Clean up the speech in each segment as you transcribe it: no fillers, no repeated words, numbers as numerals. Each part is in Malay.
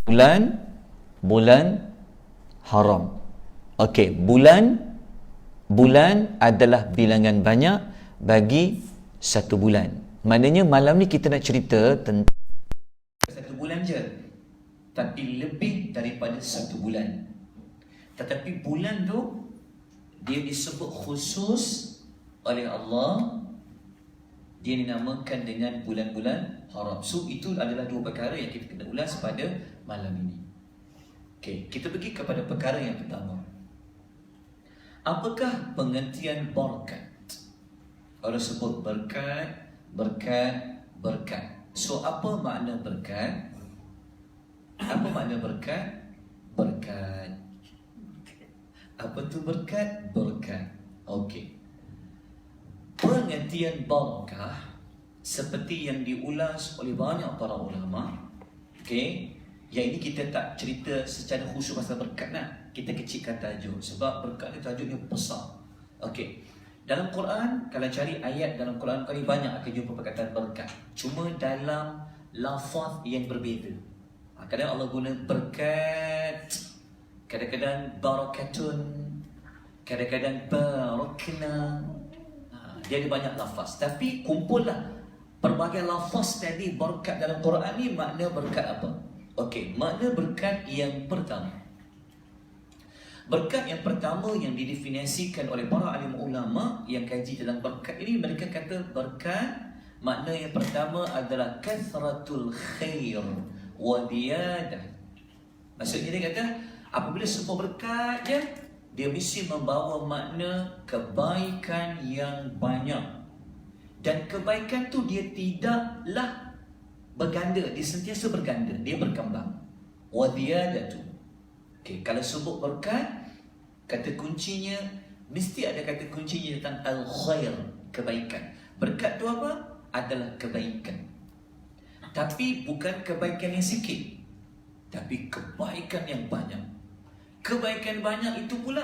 bulan haram. Okey, bulan adalah bilangan banyak bagi satu bulan. Maknanya malam ni kita nak cerita tentang satu bulan je, tapi lebih daripada satu bulan. Tetapi bulan tu dia disebut khusus oleh Allah, dia dinamakan dengan bulan-bulan haram. So itu adalah dua perkara yang kita kena ulas pada malam ini. Okey, kita pergi kepada perkara yang pertama. Apakah pengertian barakat? Orang sebut berkat. So apa makna berkat? Apa makna berkat? Berkat. Apa tu berkat? Berkat. Okey. Pengertian barakah seperti yang diulas oleh banyak para ulama. Okey. Yang ini kita tak cerita secara khusus pasal berkat lah. Kita kecilkan tajuk sebab berkat ni tajuknya besar. Okey. Dalam Quran, kalau cari ayat dalam Quran kali banyak akan jumpa perkataan berkat. Cuma dalam lafaz yang berbeza. Kadang Allah guna berkat, kadang-kadang barakatun, kadang-kadang barakna. Dia ada banyak lafaz. Tapi kumpullah pelbagai lafaz tadi berkat dalam Quran ni, makna berkat apa? Okey, makna berkat yang pertama. Berkat yang pertama yang didefinisikan oleh para alim ulama yang kaji dalam berkat ini, mereka kata berkat makna yang pertama adalah kathratul khair wa ziyadah. Maksudnya dia kata apabila semua berkat dia mesti membawa makna kebaikan yang banyak. Dan kebaikan tu dia tidaklah berganda, dia sentiasa berganda, dia berkembang. Wa ziyadatu. Okey, kalau sebut berkat, kata kuncinya mesti ada kata kuncinya tentang al-khair, kebaikan. Berkat tu apa? Adalah kebaikan. Tapi bukan kebaikan yang sikit, tapi kebaikan yang banyak. Kebaikan banyak itu pula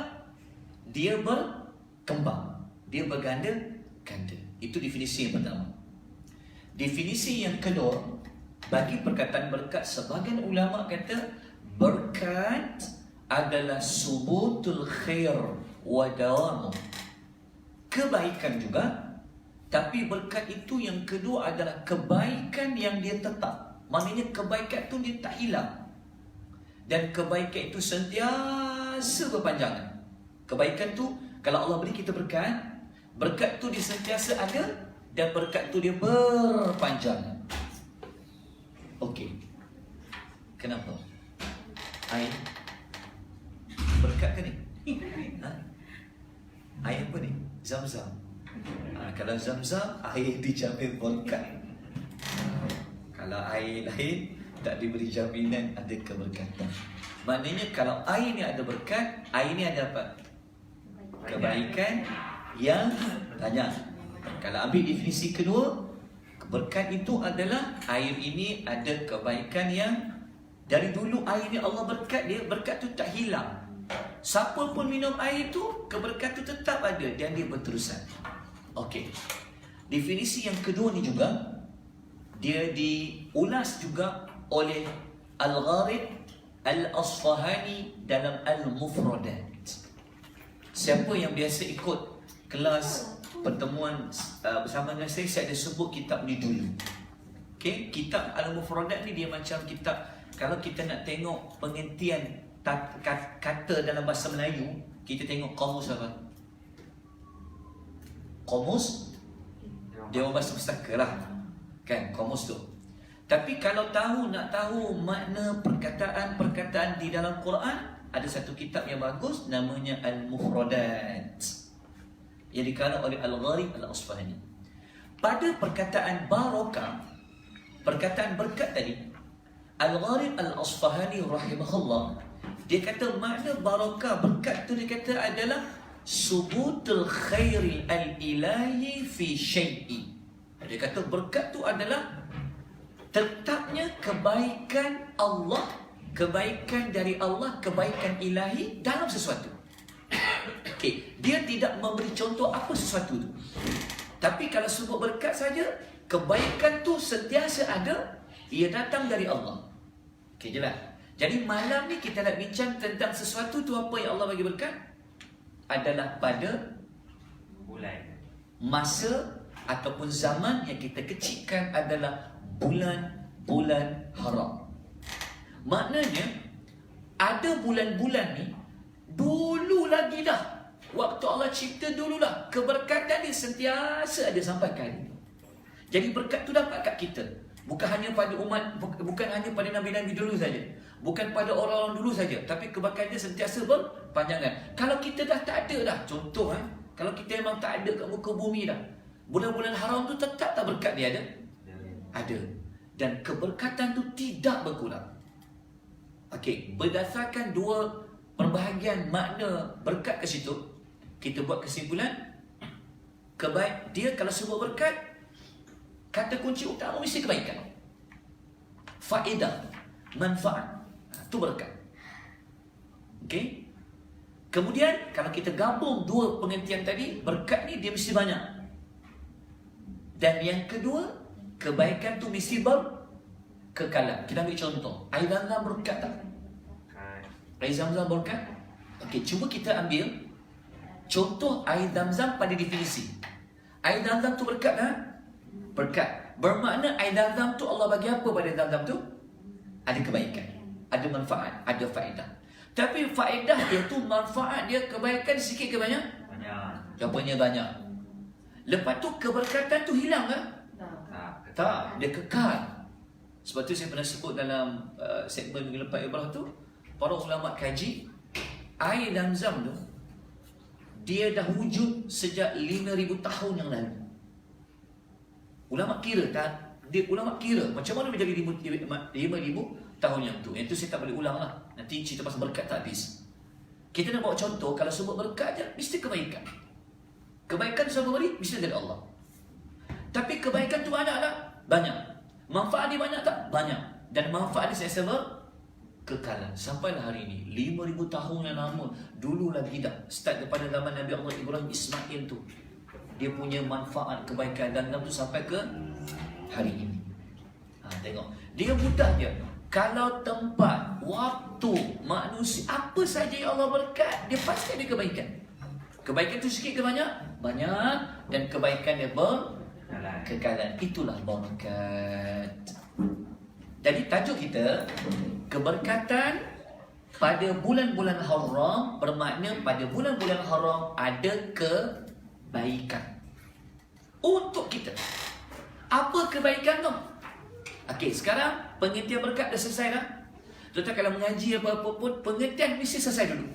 dia berkembang, dia berganda-ganda. Itu definisi yang pertama. Definisi yang kedua, bagi perkataan berkat, sebahagian ulama kata berkat adalah subutul khair wa dawamu. Kebaikan juga, tapi berkat itu yang kedua adalah kebaikan yang dia tetap. Maknanya kebaikan itu dia tak hilang. Dan kebaikan itu sentiasa berpanjangan. Kebaikan tu, kalau Allah beri kita berkat tu dia sentiasa ada, dan berkat tu dia berpanjangan. Okey. Kenapa? Air berkat ke ni? Air apa ni? Zam-zam. Kalau zam-zam, air dijamin berkat. Kalau air lain, tak diberi jaminan ada keberkatan. Maknanya kalau air ni ada berkat, air ni ada apa? Kebaikan yang banyak. Kalau ambil definisi kedua, berkat itu adalah air ini ada kebaikan yang dari dulu air ni Allah berkat dia, berkat tu tak hilang. Siapa pun minum air tu, keberkat tu tetap ada dan dia berterusan. Okey. Definisi yang kedua ni juga dia diulas juga oleh Al-Gharib Al-Asfahani dalam Al-Mufradat. Siapa yang biasa ikut kelas pertemuan bersama dengan saya ada sebut kitab ni dulu. Okay? Kitab Al-Mufradat ni dia macam kitab, kalau kita nak tengok pengertian kata dalam bahasa Melayu, kita tengok kamus apa? Kamus Dewan Bahasa Pustaka lah. Kan, kamus tu. Tapi kalau nak tahu makna perkataan-perkataan di dalam Quran, ada satu kitab yang bagus namanya Al-Mufradat yang dikarang oleh Al-Gharib Al-Asfahani. Pada perkataan barakah, perkataan berkat tadi, Al-Gharib Al-Asfahani rahimahullah, dia kata makna barakah, berkat tu dia kata adalah subutul khairi al-ilahi fi syai'i. Dia kata berkat tu adalah tetapnya kebaikan Allah, kebaikan dari Allah, kebaikan ilahi dalam sesuatu. Okay. Dia tidak memberi contoh apa sesuatu tu, tapi kalau sebut berkat saja, kebaikan tu sentiasa ada, ia datang dari Allah. Okay, jelas. Jadi malam ni kita nak bincang tentang sesuatu tu apa yang Allah bagi berkat adalah pada bulan, masa ataupun zaman yang kita kecilkan adalah bulan-bulan haram. Maknanya ada bulan-bulan ni dulu lagi dah. Waktu Allah cipta dululah, keberkatan dia sentiasa ada sampai kali. Jadi berkat tu dapat kat kita. Bukan hanya pada umat, bukan hanya pada nabi-nabi dulu saja. Bukan pada orang-orang dulu saja, tapi keberkatan dia sentiasa berpanjangan. Kalau kita dah tak ada dah, contoh kalau kita memang tak ada kat muka bumi dah, bulan-bulan haram tu tetap tak berkat dia ada? Ada. Dan keberkatan tu tidak berkurang. Okey, berdasarkan dua perbahagian makna berkat ke situ, kita buat kesimpulan, dia kalau sebut berkat, kata kunci utama mesti kebaikan. Faedah, manfaat, itu berkat. Okey. Kemudian kalau kita gabung dua pengertian tadi, berkat ni dia mesti banyak. Dan yang kedua, kebaikan tu mesti berkekalan. Kita ambil contoh, air Zam-Zam berkat tak? Air Zam-Zam berkat? Okey, cuba kita ambil contoh air Zam-Zam pada definisi. Air Zam-Zam tu berkat tak? Berkat. Bermakna air Zam-Zam tu Allah bagi apa pada Zam-Zam tu? Ada kebaikan, ada manfaat, ada faedah. Tapi faedah dia tu, manfaat dia, kebaikan sikit ke banyak? banyak. Jawapannya banyak. Lepas tu keberkatan tu hilang ke? Tak, dia kekal. Sebab tu saya pernah sebut dalam segmen minggu lepas Ibrah tu, para ulama kaji, air Zam-Zam tu dia dah wujud sejak 5,000 tahun yang lalu. Ulama kira ulama kira macam mana dia jadi 5,000 tahun yang tu. Yang tu saya tak boleh ulang lah. Nanti cerita pasal berkat tak habis. Kita nak bawa contoh, kalau sebut berkat je, mesti kebaikan. Kebaikan siapa beri? Mesti dari Allah. Tapi kebaikan tu banyak tak? Banyak. Manfaat dia banyak tak? Banyak. Dan manfaat dia saya kekalan. Sampailah hari ini, 5,000 tahun yang lama. Dulu lagi dah. Start daripada zaman Nabi Allah Ibrahim Ismail tu. Dia punya manfaat kebaikan dan tu sampai ke hari ini. Tengok. Dia mudah je. Kalau tempat, waktu, manusia, apa saja yang Allah berkat, dia pasti ada kebaikan. Kebaikan tu sikit ke banyak? Banyak. Dan kebaikan dia berkekalan. Itulah berkat. Jadi tajuk kita, keberkatan pada bulan-bulan haram, bermakna pada bulan-bulan haram ada kebaikan untuk kita. Apa kebaikan tu? Okey, sekarang pengertian berkat dah selesai dah. Tuan-tuan kalau mengaji apa-apa pun, pengertian mesti selesai dulu.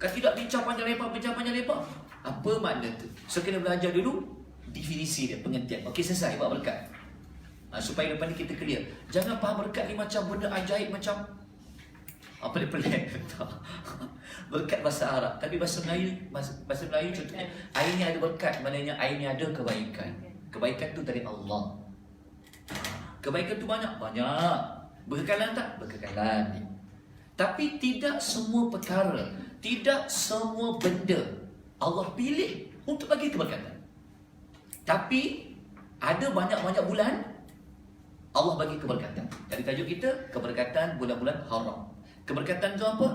Kalau tidak bincang panjang lebar, apa makna tu? So kena belajar dulu definisi dia, pengertian. Okey, selesai buat berkat. Supaya depan ni kita clear. Jangan faham berkat ni macam benda ajaib, macam pelik-pelik. Berkat bahasa Arab, tapi bahasa Melayu contohnya, air ni ada berkat, maknanya air ni ada kebaikan. Kebaikan tu dari Allah. Kebaikan tu banyak. Berkekalan tak? Berkekalan. Tapi tidak semua perkara, tidak semua benda Allah pilih untuk bagi keberkatan. Tapi ada banyak-banyak bulan Allah bagi keberkatan. Jadi tajuk kita, keberkatan bulan-bulan haram. Keberkatan itu apa?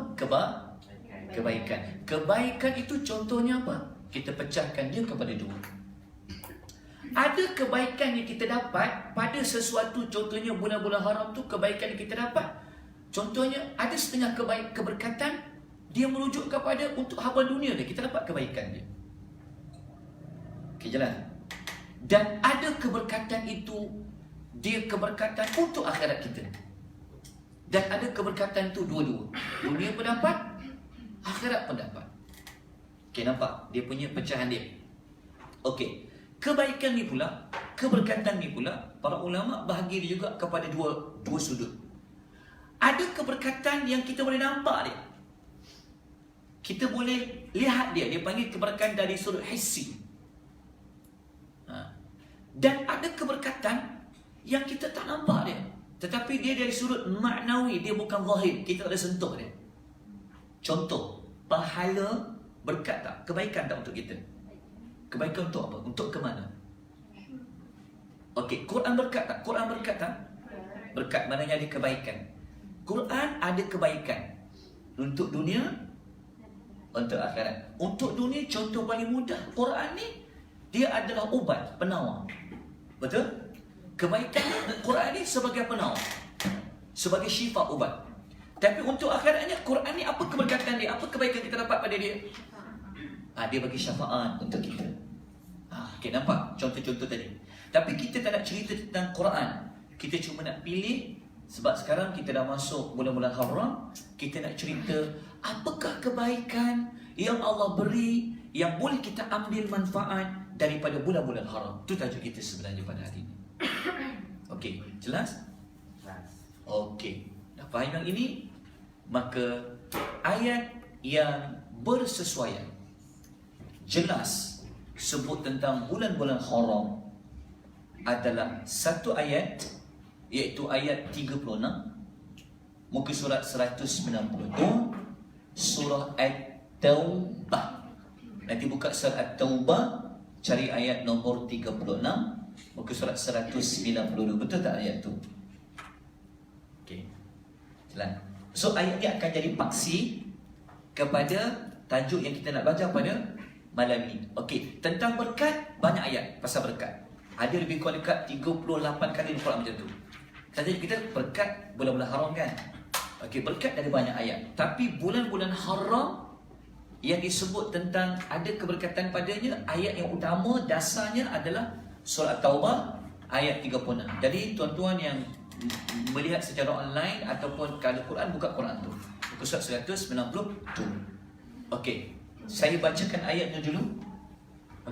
Kebaikan. Kebaikan itu contohnya apa? Kita pecahkan dia kepada dua. Ada kebaikan yang kita dapat pada sesuatu, contohnya bulan-bulan haram tu, kebaikan yang kita dapat. Contohnya, ada setengah keberkatan, dia merujuk kepada untuk habuan dunia dia, kita dapat kebaikan dia. Okey, jalan. Dan ada keberkatan itu, dia keberkatan untuk akhirat kita. Dan ada keberkatan itu dua-dua. Dunia pun dapat, akhirat pun dapat. Okey, nampak? Dia punya pecahan dia. Okey. Kebaikan ni pula, keberkatan ni pula, para ulama bahagi dia juga kepada dua sudut. Ada keberkatan yang kita boleh nampak dia. Kita boleh lihat dia. Dia panggil keberkatan dari sudut hissi. Dan ada keberkatan yang kita tak nampak dia. Tetapi dia dari sudut maknawi, dia bukan zahir. Kita tak ada sentuh dia. Contoh, pahala berkat tak? Kebaikan tak untuk kita? Kebaikan untuk apa? Untuk ke mana? Okey, Quran berkat tak? Quran berkat tak? Berkat, maknanya ada kebaikan. Quran ada kebaikan untuk dunia, untuk akhirat. Untuk dunia, contoh paling mudah, Quran ni dia adalah ubat, penawar. Betul? Kebaikan Quran ni sebagai penawar, sebagai syifa, ubat. Tapi untuk akhiratnya, Quran ni apa keberkatan dia? Apa kebaikan kita dapat pada dia? Dia bagi syafaat untuk kita. Okay, nampak contoh-contoh tadi. Tapi kita tak nak cerita tentang Quran. Kita cuma nak pilih, sebab sekarang kita dah masuk bulan-bulan haram. Kita nak cerita apakah kebaikan yang Allah beri, yang boleh kita ambil manfaat daripada bulan-bulan haram. Itu tajuk kita sebenarnya pada hari ini. Okey, jelas? Okey, dah faham yang ini? Maka ayat yang bersesuaian, jelas sebut tentang bulan-bulan haram adalah satu ayat, iaitu ayat 36 muka surat 192 surah At-Taubah. Nanti buka surat At-Taubah, cari ayat nombor 36 muka surat 192. Betul tak ayat tu? Okey, jalan. So ayat ni akan jadi paksi kepada tajuk yang kita nak baca pada malam ni. Okey, tentang berkat, banyak ayat pasal berkat. Ada lebih kurang dekat 38 kali di Quran macam tu. Saja kita berkat bulan-bulan haram kan. Okey, berkat dari banyak ayat. Tapi bulan-bulan haram yang disebut tentang ada keberkatan padanya, ayat yang utama dasarnya adalah surah Taubah ayat 36. Jadi tuan-tuan yang melihat secara online ataupun kalau Quran, buka Quran tu, muka surat 192. Okey, saya bacakan ayatnya dulu.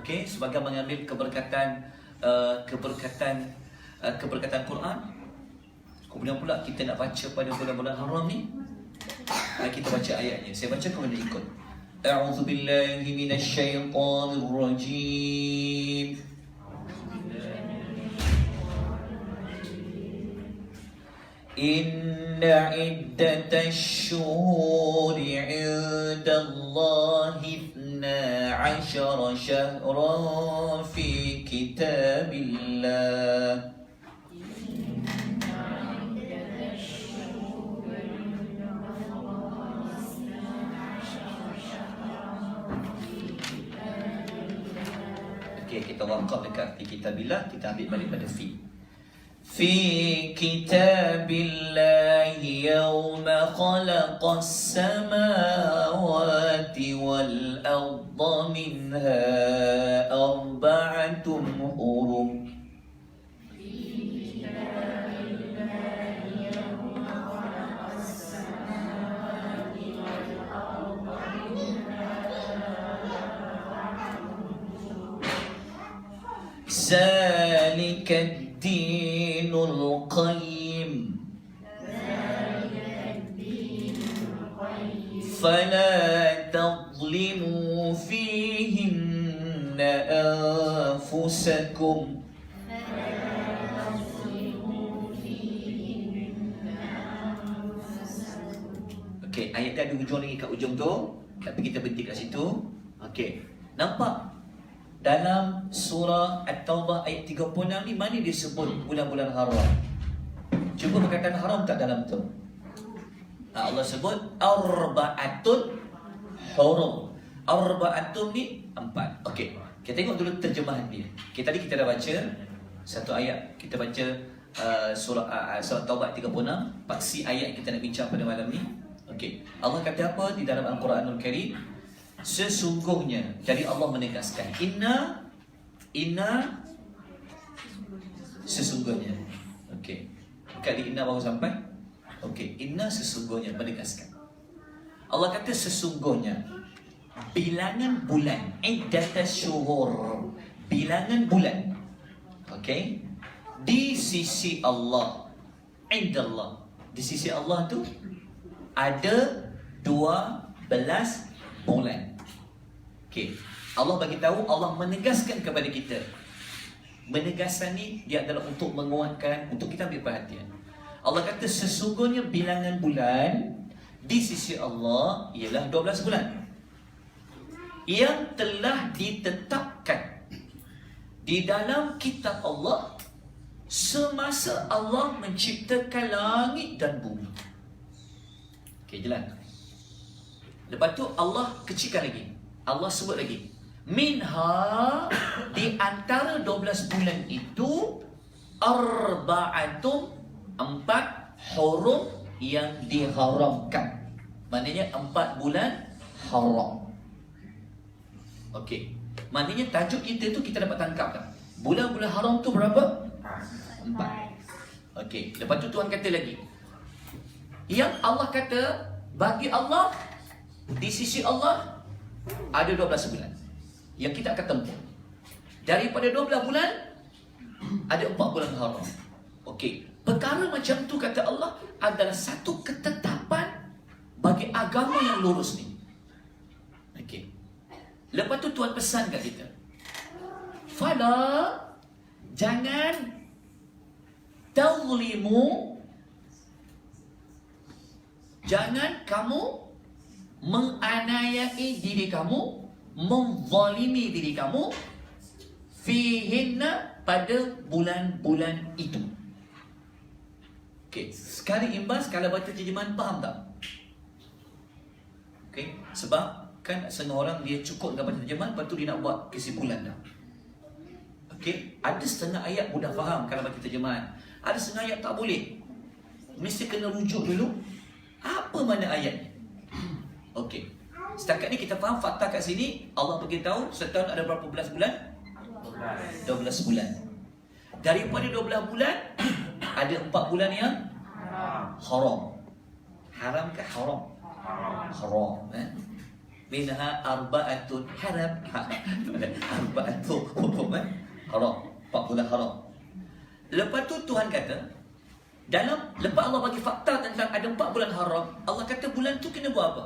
Okey, sebagai mengambil keberkatan keberkatan Quran. Kemudian pula kita nak baca pada bulan-bulan haram ni, kita baca ayatnya. Saya baca kemudian ikut. A'udzu billahi minasyaitonir rajim. Inna iddatash syuhuri 'indallahi 12 syahran fi kitabillah. Okey, kita wakaf dekat fi kitabillah, kita ambil balik pada fi. في كتاب الله يوم خلق السماوات والأرض منها أربعة حرم ذلك الدين القيم فلا تظلموا فيهن أنفسكم. Okey, ayat dah ada ujung lagi kat ujung tu, tapi kita berhenti kat situ. Okey, nampak dalam surah At-Taubah ayat 36 ni mana dia sebut bulan-bulan haram? Cuba perkataan haram tak dalam tu? Allah sebut arba'atun hurum. Arba'atun ni 4. Okey, kita tengok dulu terjemahan dia. Okay, tadi kita dah baca satu ayat. Kita baca surah Taubah 36, paksi ayat yang kita nak bincang pada malam ni. Okey, Allah kata apa di dalam Al-Quranul Karim? Sesungguhnya, jadi Allah menegaskan inna sesungguhnya. Okey, kali inna baru sampai. Okey, inna sesungguhnya, menegaskan. Allah kata sesungguhnya bilangan bulan, iddatas syuhur, bilangan bulan. Okey, di sisi Allah, indallah, di sisi Allah tu ada 12 bulan. Okey, Allah bagi tahu, Allah menegaskan kepada kita. Menegaskan ni dia adalah untuk menguatkan, untuk kita ambil perhatian. Allah kata sesungguhnya bilangan bulan di sisi Allah ialah 12 bulan yang telah ditetapkan di dalam kitab Allah semasa Allah menciptakan langit dan bumi. Okey, jelas. Lepas tu Allah kecilkan lagi. Allah sebut lagi. Minha, di antara 12 bulan itu, arba'atum, 4 hurum yang diharamkan. Maknanya 4 bulan haram. Okey. Maknanya tajuk kita tu kita dapat tangkap tak? Bulan-bulan haram tu berapa? 4. Okey. Lepas tu Tuhan kata lagi. Yang Allah kata, bagi Allah, di sisi Allah, ada 12 bulan yang kita akan tempuh. Daripada 12 bulan, ada 4 bulan haram. Okey. Perkara macam tu, kata Allah, adalah satu ketetapan bagi agama yang lurus ni. Okey. Lepas tu Tuhan pesan kat kita. Fala, jangan tazlimu, jangan kamu menganiayai diri kamu, menzalimi diri kamu, fihinna, pada bulan-bulan itu. Okey, sekali imbas kalau baca terjemahan faham tak? Okey, sebab kan setengah orang dia cukup dengan baca terjemahan, lepas tu dia nak buat kesimpulan dah. Okey, ada setengah ayat mudah faham kalau baca terjemahan. Ada setengah ayat tak boleh. Mesti kena rujuk dulu. Apa mana ayat ni? Okey. Setakat ni kita faham fakta kat sini. Allah beritahu setahun ada berapa belas bulan? 12 bulan. Daripada 12 bulan ada 4 bulan yang haram. Haram ke haram? Haram. Minha arba'atun haram. Arba'atun haram. 4 bulan haram. Lepas tu Tuhan kata, lepas Allah bagi fakta tentang ada 4 bulan haram, Allah kata bulan tu kena buat apa?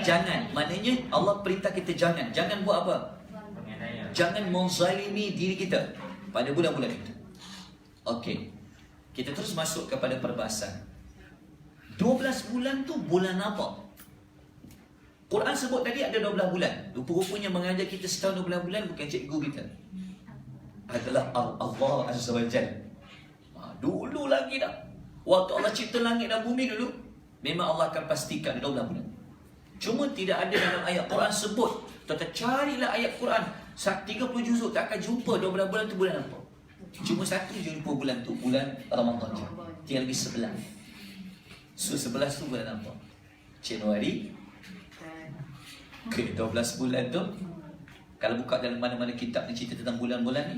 Jangan. Maknanya Allah perintah kita jangan. Jangan buat apa? Jangan menzalimi diri kita pada bulan-bulan itu. Okey. Kita terus masuk kepada perbahasan. 12 bulan tu bulan apa? Quran sebut tadi ada 12 bulan. Rupa-rupanya mengajar kita setahun 12 bulan bukan cikgu kita. Adalah Allah Azza wa Jalla. Dulu lagi dah. Waktu Allah cipta langit dan bumi dulu, memang Allah akan pastikan 12 bulan. Cuma tidak ada dalam ayat Quran sebut. Tuan-tuan carilah ayat Quran 30 juzuk, tak akan jumpa 12 bulan tu bulan apa. Cuma satu je jumpa bulan tu, bulan Ramadan je. Tinggal lagi 11. So 11 tu bulan apa? Januari. Okay, 12 bulan tu, kalau buka dalam mana-mana kitab ni cerita tentang bulan-bulan ni,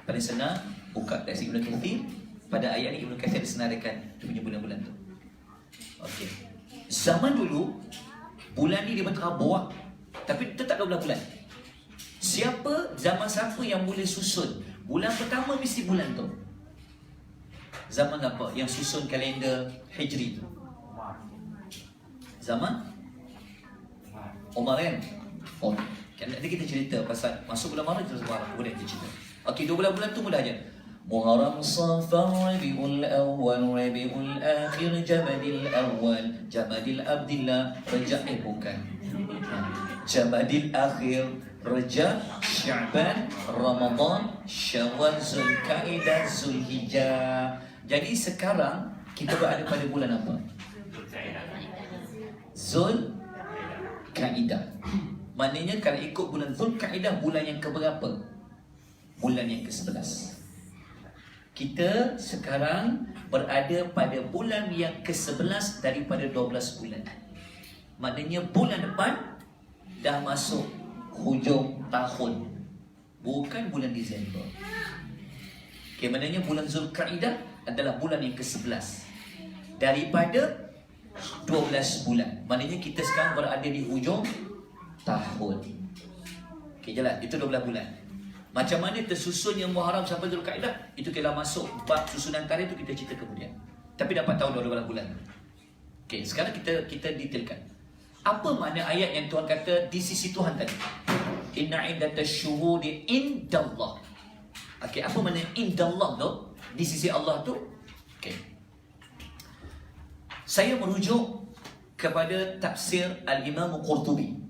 paling senang buka tafsir Ibn Kathir. Pada ayat ni Ibn Kathir disenaraikan dia punya bulan-bulan tu. Okey. Zaman dulu bulan ni dia berterabur, tapi dia tak 12 bulan. Zaman siapa yang boleh susun? Bulan pertama mesti bulan tu. Zaman apa? Yang susun kalender Hijri tu. Zaman Umar kan? Oh, nanti kita cerita pasal masuk bulan mana terus boleh kita cerita. Okey, 12 bulan tu mudah aja. Muharram, Safar, Rabiul Awwal, Rabiul Akhir, Jamadil Awwal, Jamadil Abdillah, Rajab bukan. Jamadil Akhir, Rajab, Sya'ban, Ramadan, Syawal, Zulkaidah, Zulhijjah. Jadi sekarang kita berada pada bulan apa? Zulkaidah. Maknanya kalau ikut bulan Zulkaidah, bulan yang keberapa? Bulan yang ke-11. Kita sekarang berada pada bulan yang ke-11 daripada 12 bulan. Maknanya bulan depan dah masuk hujung tahun, bukan bulan Disember. Okay, maknanya bulan Zulkaidah adalah bulan yang ke-11 daripada 12 bulan. Maknanya kita sekarang berada di hujung tahun. Okay, jelas? Itu 12 bulan. Macam mana tersusunnya Muharram sampai Zulkaidah, itu kita masuk bab susunan tarikh itu kita cerita kemudian. Tapi dapat tahu 12 bulan. Okey, sekarang kita detailkan. Apa makna ayat yang Tuhan kata di sisi Tuhan tadi? Inna iddatash syuhuri indallah. Okey, apa makna indallah tu? Di sisi Allah tu? Okey. Saya merujuk kepada tafsir Al-Imam Qurtubi.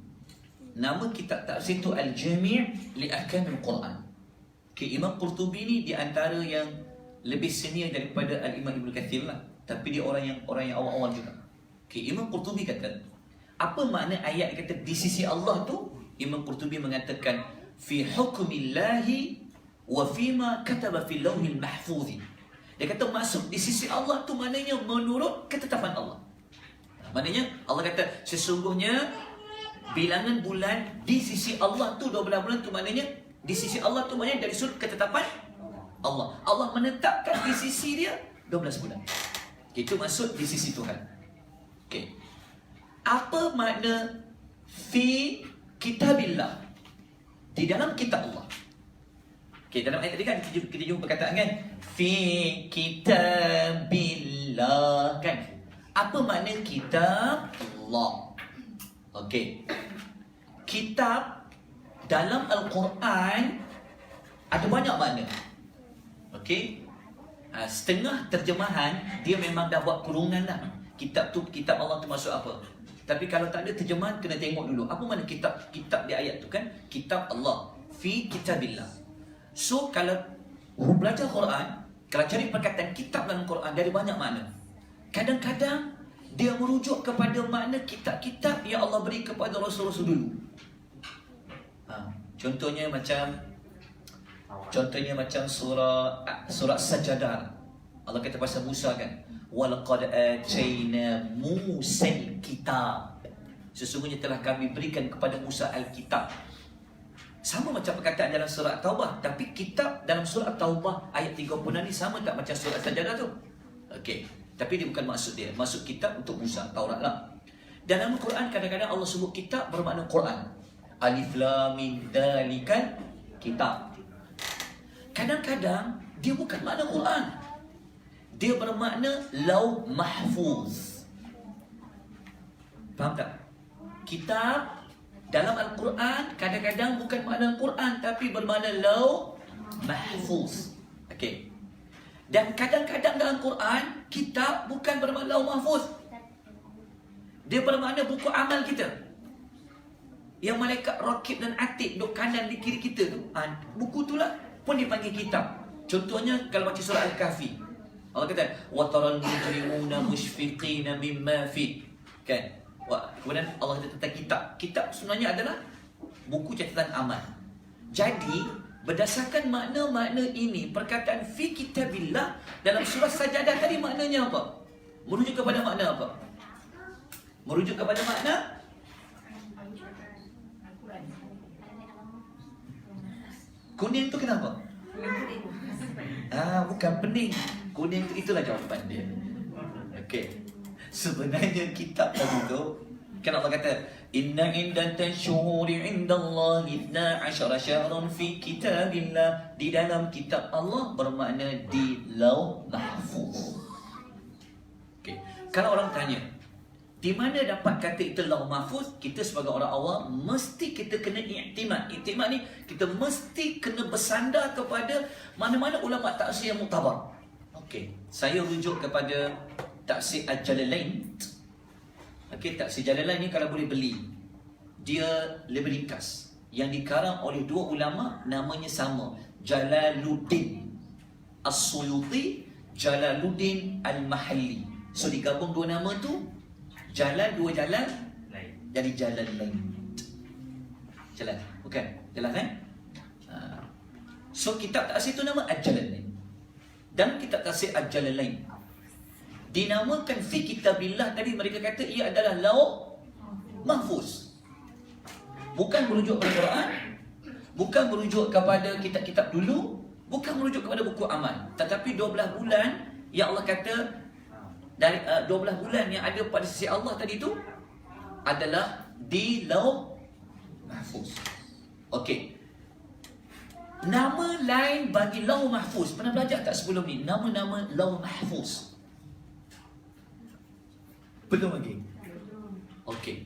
Nama kitab tafsir tu Al-Jami' li Ahkamil Quran. Okay, Imam Qurtubi ni di antara yang lebih senior daripada Al-Imam Ibn Kathir lah. tapi dia orang yang awal-awal juga. Okay, Imam Qurtubi kata, apa makna ayat kata di sisi Allah tu? Imam Qurtubi mengatakan fi hukmillahi wa fima kataba fil lauhil mahfuz. Dia kata maksud di sisi Allah tu maknanya menurut ketetapan Allah. Maknanya Allah kata sesungguhnya bilangan bulan di sisi Allah tu 12 bulan tu maknanya di sisi Allah tu maknanya dari sudut ketetapan Allah. Allah menetapkan di sisi dia 12 bulan. Itu maksud di sisi Tuhan. Okey. Apa makna fi kitabillah? Di dalam kitab Allah. Okey, dalam ayat tadi kan kita jumpa perkataan kan fi kitabillah kan. Apa makna kitab Allah? Okey. Kitab dalam Al-Quran ada banyak makna. Okey. Setengah terjemahan dia memang dah buat kurungan lah. Kitab tu, kitab Allah tu maksud apa? Tapi kalau tak ada terjemahan kena tengok dulu. Apa makna kitab di ayat tu kan? Kitab Allah. Fi kitabillah. So kalau belajar Quran, kalau cari perkataan kitab dalam Quran dari banyak makna. Kadang-kadang dia merujuk kepada makna kitab-kitab yang Allah beri kepada Rasul-Rasul dulu. Contohnya macam surah Sajadah. Allah kata pasal Musa kan, walaqad atayna Musal kitab. Sesungguhnya telah kami berikan kepada Musa al-kitab. Sama macam perkataan dalam surah Taubah, tapi kitab dalam surah Taubah ayat 36 ni sama tak macam surah Sajadah tu? Okey, tapi dia bukan maksud dia. Maksud kitab untuk Musa, Taurat lah. Dalam Quran kadang-kadang Allah sebut kitab bermakna Quran. Alif Lam Mim Dzalikal kitab. Kadang-kadang dia bukan makna Quran. Dia bermakna Lauh Mahfuz. Faham tak? Kitab dalam Al-Quran kadang-kadang bukan makna Quran tapi bermakna Lauh Mahfuz. Okey. Dan kadang-kadang dalam Quran kitab bukan bermakna Lauh Mahfuz. Dia bermakna buku amal kita. Yang malaikat Raqib dan Atid duduk kanan di kiri kita tu. Buku itulah pun dipanggil kitab. Contohnya kalau baca surah Al-Kahfi, Allah kata wa taral mujrimuna mushfiqina mimma fi. Kan? Kemudian Allah kata tentang kitab. Kitab sebenarnya adalah buku catatan amal. Jadi berdasarkan makna-makna ini, perkataan fi kitabillah dalam surah Sajadah tadi maknanya apa? Merujuk kepada makna apa? Merujuk kepada makna kuning tu kenapa? Bukan pening. Kuning tu itulah jawapan dia. Okey. Sebenarnya kitab tadi tu kan Allah kata inna iddatash syuhuri indallahi 12 syahrun fi kitabillah. Di dalam kitab Allah bermakna di Lauh Mahfuz. Okey. Kalau orang tanya di mana dapat kata itu Lauh Mahfuz, kita sebagai orang awam mesti kita kena iktimad. Iktimad ni kita mesti kena bersandar kepada mana-mana ulama tafsir yang muktabar. Okey, saya rujuk kepada tafsir Al-Jalalain. Okey, tafsir Jalalain ni kalau boleh beli, dia lebih ringkas. Yang dikarang oleh dua ulama namanya sama, Jalaluddin As-Suyuti, Jalaluddin Al-Mahalli. So digabung dua nama tu, jalan, dua jalan jadi jalan lain. Jalan, bukan? Jalan kan? So kitab tafsir tu nama Al-Jalalain. Dan kitab tafsir Al-Jalalain dinamakan fi kitabillah tadi mereka kata ia adalah Lauh Mahfuz. Bukan merujuk kepada Quran, bukan merujuk kepada kitab-kitab dulu, bukan merujuk kepada buku amal, tetapi 12 bulan yang Allah kata dari 12 bulan yang ada pada sisi Allah tadi tu adalah di Lauh Mahfuz. Okey. Nama lain bagi Lauh Mahfuz, pernah belajar tak sebelum ni? Nama-nama Lauh Mahfuz. Belum lagi? Okey.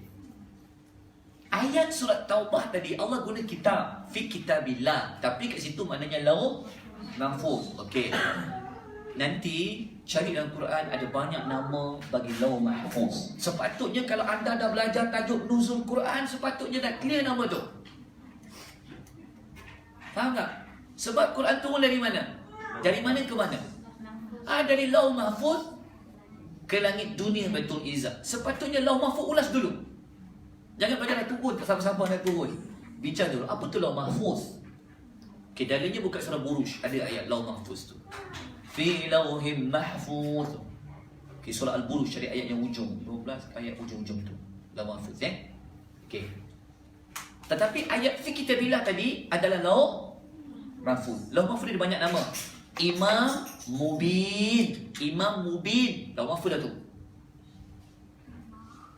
Ayat surat Taubah tadi Allah guna kitab, fi kitabillah, tapi kat situ maknanya Lauh Mahfuz. Okey. Nanti cari dalam Quran ada banyak nama bagi Lauh Mahfuz. Sepatutnya kalau anda dah belajar tajuk nuzul Quran, sepatutnya dah clear nama tu. Faham tak? Sebab Quran turun dari mana? Dari mana ke mana? Dari Lauh Mahfuz ke langit dunia Baitul Izzah. Sepatutnya Lauh Mahfuz ulas dulu. Jangan baca nak turun, siapa-siapa nak turun. Bincang dulu, apa tu Lauh Mahfuz? Okay, dalilnya bukan surah Buruj, ada ayat Lauh Mahfuz tu. Fi lauhim mahfuz. Okay, surah Al-Buruj cari ayat yang ujung 12, ayat ujung-ujung tu Lauh Mahfuz, Okay. Tetapi ayat fi kitabillah tadi adalah Lauh Mahfuz. Lauh Mahfuz ada banyak nama. Imam Mubin. Imam Mubin. Lauh Mahfuz dah tu.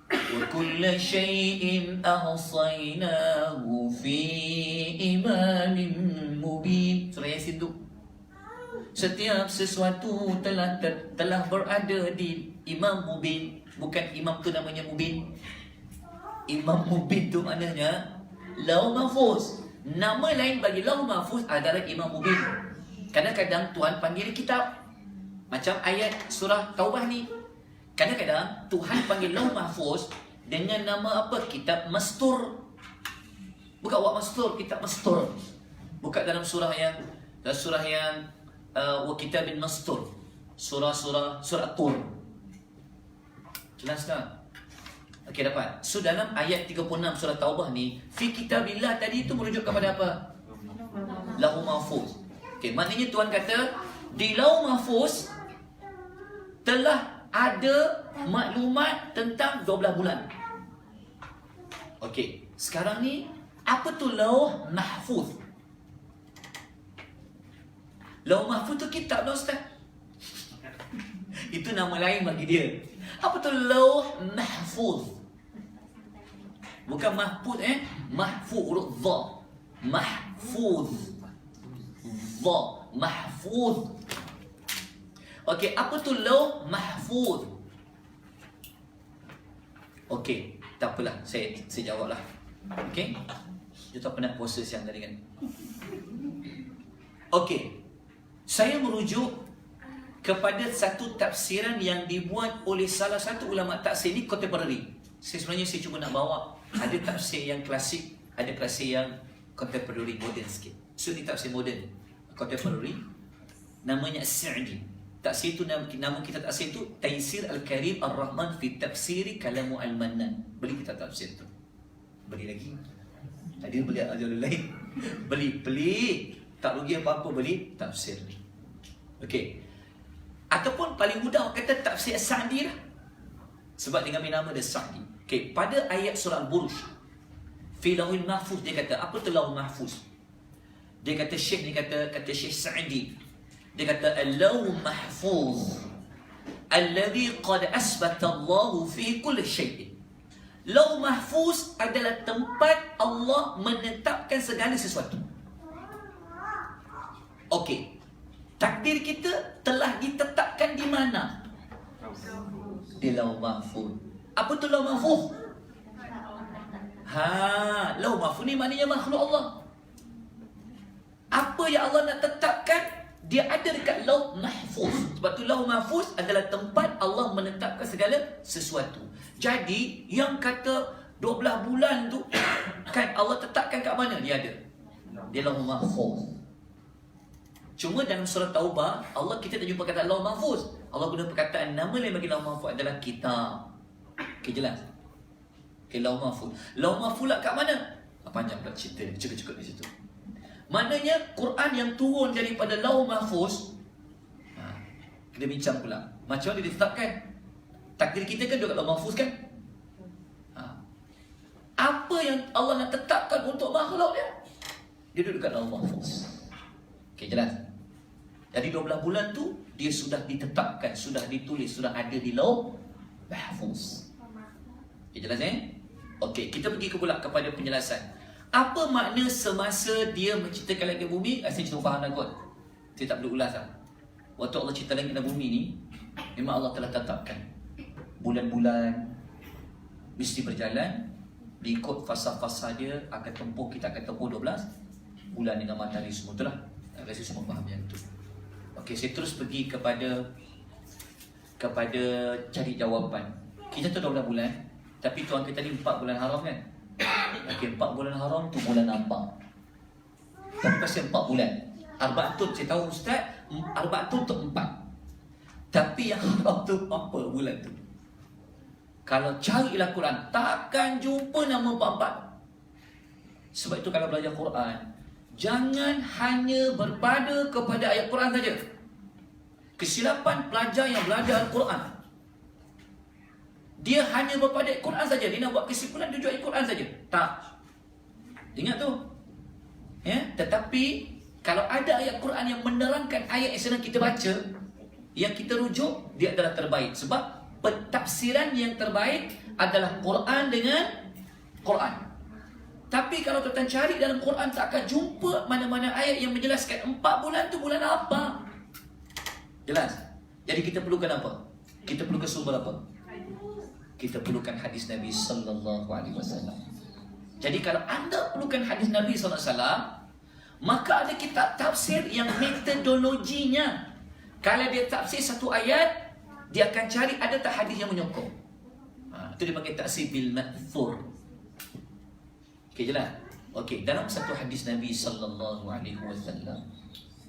Wa kulla syai'in ahsaynahu fi imamin mubin. Surah Yasin tu. Setiap sesuatu telah berada di Imam Mubin. Bukan imam tu namanya Mubin. Imam Mubin tu maknanya Lauh Mahfuz. Nama lain bagi Lauh Mahfuz adalah Imam Mubin. Kadang-kadang Tuhan panggil kitab. Macam ayat surah Taubah ni. Kadang-kadang Tuhan panggil Lauh Mahfuz dengan nama apa? Kitab Mastur. Bukan Wak Mastur, kitab Mastur. Bukan dalam surah yang wa kitabin Mastur. Surah Tur. Jelas tak? Okey, dapat. So dalam ayat 36 surah Taubah ni, fi kitabillah tadi itu merujuk kepada apa? Lauh Mahfuz. Okey, maknanya Tuhan kata di Lauh Mahfuz telah ada maklumat tentang 12 bulan. Okey, sekarang ni apa tu Lauh Mahfuz? Lauh Mahfuz tu kitab dah Ustaz. Itu nama lain bagi dia. Apa tu Lauh Mahfuz? Bukan mahfuz mahfuz huruf dha. Mahfuz. Dha, mahfuz. Okey, apa tu Lauh Mahfuz? Okey, tak apalah, saya jawablah. Okey. Dia tak pernah puasa siang tadi kan. Okey. Saya merujuk kepada satu tafsiran yang dibuat oleh salah satu ulama tafsir ni contemporary. Sebenarnya saya cuba nak bawa ada tafsir yang klasik, ada tafsir yang contemporary, modern sikit. So ni tafsir modern, contemporary. Namanya As-Sa'di. Tafsir tu nama kita tafsir tu Taisir Al-Karim Ar-Rahman fi Tafsiri Kalamu Al-Mannan. Beli kita tafsir tu. Beli lagi. Tadi beli ajalul lain. Beli. Tak rugi apa-apa beli tafsir ni. Okey. Ataupun paling mudah kata tafsir As-Sa'di lah. Sebab dengan nama dia Sa'di. Okey, pada ayat surah Al-Buruj, fi Lauhil Mahfuz dia kata, apa tu Lauh Mahfuz? Dia kata Syekh Syekh Sa'di. Dia kata Al-Lauh Mahfuz alladhi qad asbata Allah fi kulli syai'in. Lauh Mahfuz adalah tempat Allah menetapkan segala sesuatu. Okey. Takdir kita telah ditetapkan di mana? Di Lauh Mahfuz. Apa tu Lauh Mahfuz? Lauh Mahfuz ni maknanya makhluk Allah. Apa yang Allah nak tetapkan, dia ada dekat Lauh Mahfuz. Sebab tu Lauh Mahfuz adalah tempat Allah menetapkan segala sesuatu. Jadi yang kata 12 bulan tu kan Allah tetapkan kat mana? Dia ada di Lauh Mahfuz. Cuma dalam surah Taubah, Allah kita tak jumpa kata Lauh Mahfuz. Allah guna perkataan nama lain bagi Lauh Mahfuz adalah kitab. Okey, jelas? Okey, Lauh Mahfuz. Lauh Mahfuz lah kat mana? Panjang pula cerita ni, cukup-cukup di situ. Maknanya Quran yang turun daripada Lauh Mahfuz, kita bincang pula. Macam mana dia ditetapkan? Takdir kita kan duduk kat Lauh Mahfuz kan? Apa yang Allah nak tetapkan untuk makhluk dia? Dia duduk kat Lauh Mahfuz. Okey, jelas? Jadi 12 bulan tu dia sudah ditetapkan, sudah ditulis, sudah ada di Lauh Mahfuz. Okey, jelas Okey, kita pergi pula kepada penjelasan. Apa makna semasa dia menciptakan langit bumi? Saya cuma faham dah kot. Saya tak perlu ulas lah. Waktu Allah cipta langit dan bumi ni, memang Allah telah tetapkan bulan-bulan mesti berjalan diikut fasa-fasa dia, akan tempuh, kita akan tempuh 12 bulan dengan matahari semua. Itulah. Rasa semua faham yang tu. Okey, saya terus pergi kepada cari jawapan. Kita tu 12 bulan, tapi Tuhan kita ni 4 bulan haram kan? Okey, 4 bulan haram tu bulan nampak. Tapi pasal 4 bulan. Arba'atun, saya tahu Ustaz, Arba'atun tu 4. Tapi yang haram tu apa bulan tu? Kalau carilah Quran, takkan jumpa nama 44. Sebab itu kalau belajar Quran, jangan hanya berpada kepada ayat Quran saja. Kesilapan pelajar yang belajar Al-Quran, dia hanya berpada ayat Quran saja. Dia nak buat kesimpulan 7 ayat Quran saja. Tak. Ingat tu. Ya, tetapi kalau ada ayat Quran yang menerangkan ayat yang sedang kita baca, yang kita rujuk, dia adalah terbaik. Sebab pentafsiran yang terbaik adalah Quran dengan Quran. Tapi kalau tuan cari dalam Quran, tak akan jumpa mana-mana ayat yang menjelaskan 4 bulan tu bulan apa. Jelas? Jadi kita perlukan apa? Kita perlukan sumber apa? Kita perlukan hadis Nabi sallallahu alaihi wasallam. Jadi kalau anda perlukan hadis Nabi sallallahu alaihi wasallam, maka ada kitab tafsir yang metodologinya. Kalau dia tafsir satu ayat, dia akan cari ada tak hadis yang menyokong. Itu dipanggil tafsir bil ma'thur. Okey, jelas? Okey, dalam satu hadis Nabi sallallahu alaihi wasallam,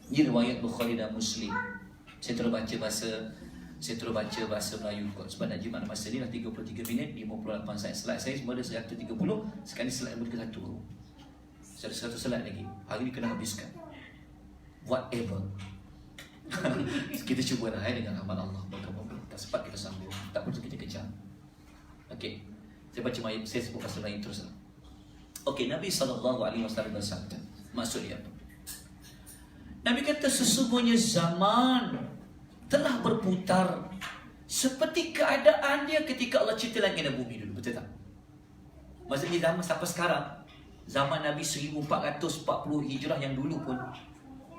ini riwayat Bukhari dan Muslim. Saya terus baca bahasa Melayu kot. Sebab nak jimat masa ni dah 33 minit 58 slide. Slide saya semua ada 130. Sekali slide boleh ke 1. Satu slide lagi. Hari ni kena habiskan. Whatever. Kita cubalah dengan amal Allah. Moga-moga tak sempat kita sambung. Tak perlu kita kejar. Okey. Saya baca saya sebut bahasa Melayu terus lah. Okey, Nabi SAW bersabda. Maksud dia apa? Nabi kata sesungguhnya zaman telah berputar seperti keadaan dia ketika Allah cipta langit dan bumi dulu. Betul tak? Maksudnya zaman sampai sekarang, zaman Nabi 1440 Hijrah yang dulu pun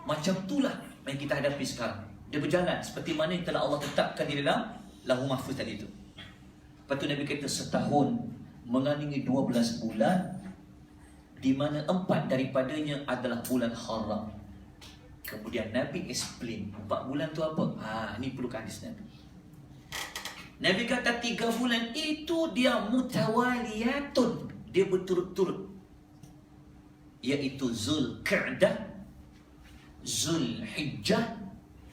macam itulah yang kita hadapi sekarang. Dia berjalan seperti mana yang telah Allah tetapkan di dalam Lauhul Mahfuz tadi itu. Lepas tu Nabi kata setahun mengandungi 12 bulan, di mana 4 daripadanya adalah bulan haram. Kemudian Nabi explain 4 bulan tu apa? Ini perlu hadis Nabi. Nabi kata 3 bulan itu dia mutawaliyatun, dia berturut-turut, iaitu Zulqa'dah, Zulhijjah,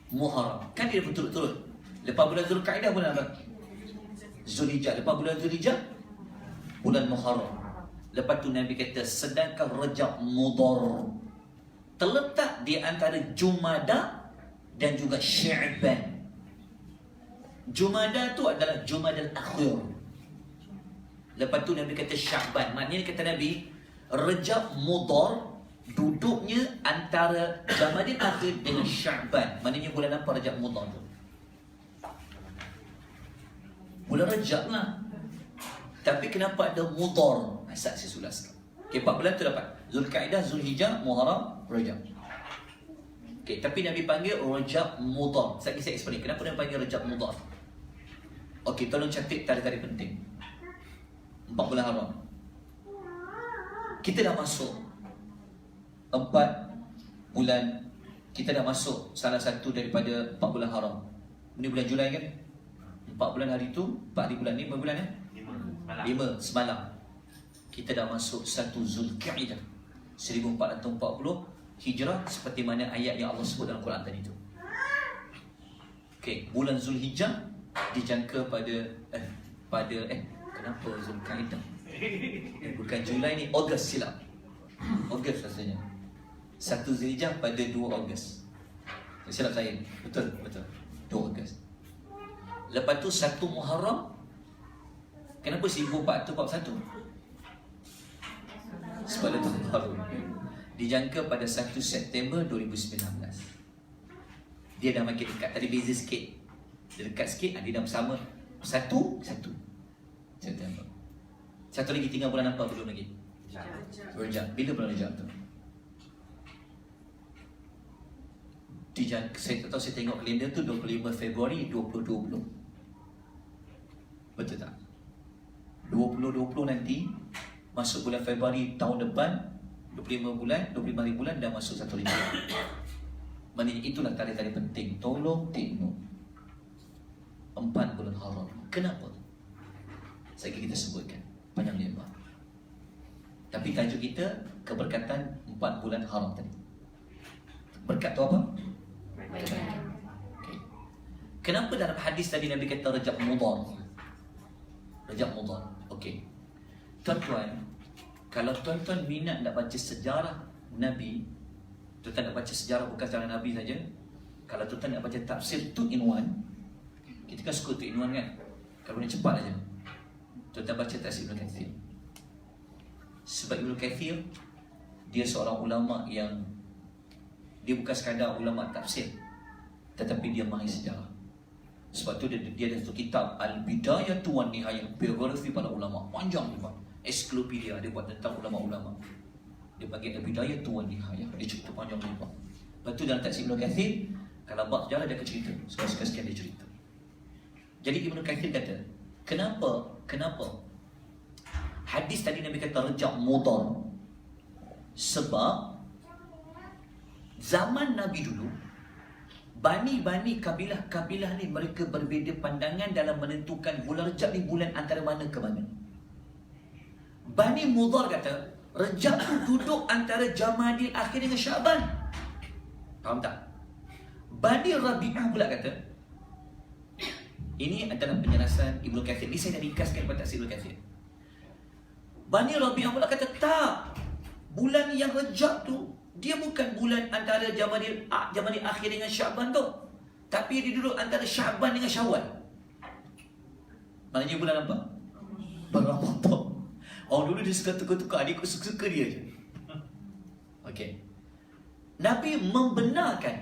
Muharram. Kan dia berturut-turut. Lepas bulan Zulqa'dah bulan apa? Zulhijjah. Lepas bulan Zulhijjah bulan Muharram. Lepas tu Nabi kata sedangkan Rajab Mudhar terletak di antara Jumada dan juga Sya'ban. Jumada tu adalah Jumadal Akhir. Lepas tu Nabi kata Sya'ban. Maknanya kata Nabi, Rajab Mudhar duduknya antara Jumadal Akhir dengan Sya'ban. Maknanya bulan apa Rajab Mudhar tu? Bulan Rajab lah. Tapi kenapa ada Mudhar? Asal saya sulaskan. Okay, 4 bulan tu dapat Zulqa'dah, Zulhijjah, Muharram, Rajab. Okay, tapi Nabi panggil Rajab Mudhar. Saya explain kenapa Nabi panggil Rajab Mudhar. Okay, tolong catat tarik-tarik penting. 4 bulan haram. Kita dah masuk 4 bulan. Kita dah masuk salah satu daripada 4 bulan haram. Ini bulan Julai kan? 4 bulan hari tu, 4 hari bulan ni, berapa bulan 5 semalam. Kita dah masuk 1 Zulqa'dah 1440 Hijrah, seperti mana ayat yang Allah sebut dalam Quran tadi tu. Okey, bulan Zulhijjah dijangka pada kenapa Zulqa'dah? Bukan Julai ni, Ogos silap. Ogos rasanya. 1 Zulhijjah pada 2 Ogos. Silap saya. Betul. 2 Ogos. Lepas tu 1 Muharram. Kenapa 1441? Sebab dia tahun baru. Dijangka pada 1 September 2019. Dia dah makin dekat. Tadi beza sikit. Dia dekat sikit, dia dah bersama 1 September. Satu lagi tinggal bulan apa belum lagi? Rajab. Bila bulan Rajab tu? Saya tak tahu, saya tengok kalender tu 25 Februari 2020. Betul tak? 2020 nanti masuk bulan Februari tahun depan, 25 hari bulan dah masuk 1 Rajab. Maknanya itulah tarikh-tarikh penting. Tolong tengok 4 bulan haram. Kenapa? Saya kita sebutkan panjang lebar. Tapi tajuk kita keberkatan 4 bulan haram tadi. Berkat tu apa? Kebaikan. Okay. Kenapa dalam hadis tadi Nabi kata Rajab Mudhar? Rajab Mudhar. Okey. Tuan-tuan, kalau tuan-tuan minat nak baca sejarah Nabi, tuan-tuan nak baca sejarah bukan sejarah Nabi saja. Kalau tuan-tuan nak baca tafsir 2-in-1, kita kan suka 2-in-1 kan? Kalau boleh cepat aja. Tuan-tuan baca tafsir Ibn Kathir. Sebab Ibn Kathir, dia seorang ulama yang dia bukan sekadar ulama tafsir, tetapi dia mahir sejarah. Sebab tu dia ada satu kitab Al-Bidayatu wan Nihayah, biografi para ulama. Panjang juga. Ensiklopedia dia buat tentang ulama-ulama. Dia panggil Al-Bidayatu wan Nihayah. Dia cukup panjang juga. Lepas tu dalam tafsir Ibn Kathir, kalau bab sejarah dia akan cerita. Sekian-sekian dia cerita. Jadi Ibn Kathir kata, kenapa hadis tadi Nabi kata Rajab Mudhar? Sebab zaman Nabi dulu, Bani kabilah-kabilah ni mereka berbeza pandangan dalam menentukan bulan Rejab ni bulan antara mana ke mana. Bani Mudhar kata Rejab tu duduk antara Jamadil Akhir dengan Syaban. Faham tak? Bani Rabi'ah pula kata, ini adalah penjelasan Ibnu Katsir. Ini saya dah ringkaskan pada tafsir Ibnu Katsir. Bani Rabi'ah pula kata tak. Bulan yang Rejab tu dia bukan bulan antara Jamadil Akhir dengan Syaban tu, tapi dia duduk antara Syaban dengan Syawal. Maknanya bulan apa? Bulan Ramadan. Orang dulu dia suka tukar-tukar, dia suka dia je. Okey. Nabi membenarkan,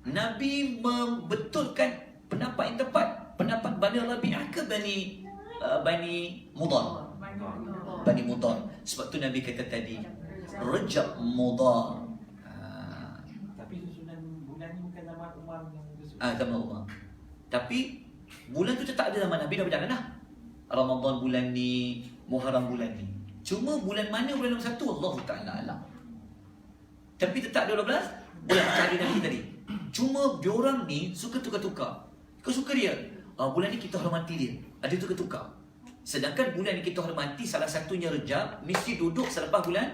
Nabi membetulkan pendapat yang tepat, pendapat Bani Rabi'ah ke Bani Mudhar? Bani Mudhar. Sebab tu Nabi kata tadi Rajab Mudhar. Tapi susunan bulan ni bukan zaman Umar yang susun. Zaman Umar. Tapi bulan tu tak ada zaman Nabi dah berjalan dah. Ramadan bulan ni, Muharram bulan ni. Cuma bulan mana bulan nombor 1 Allah Taala alam. Tapi tetap 12 bulan cari Nabi tadi. Cuma diorang ni suka tukar-tukar. Kau suka dia? Bulan ni kita hormati dia. Ada tukar-tukar. Sedangkan bulan yang kita hormati salah satunya Rejab, mesti duduk selepas bulan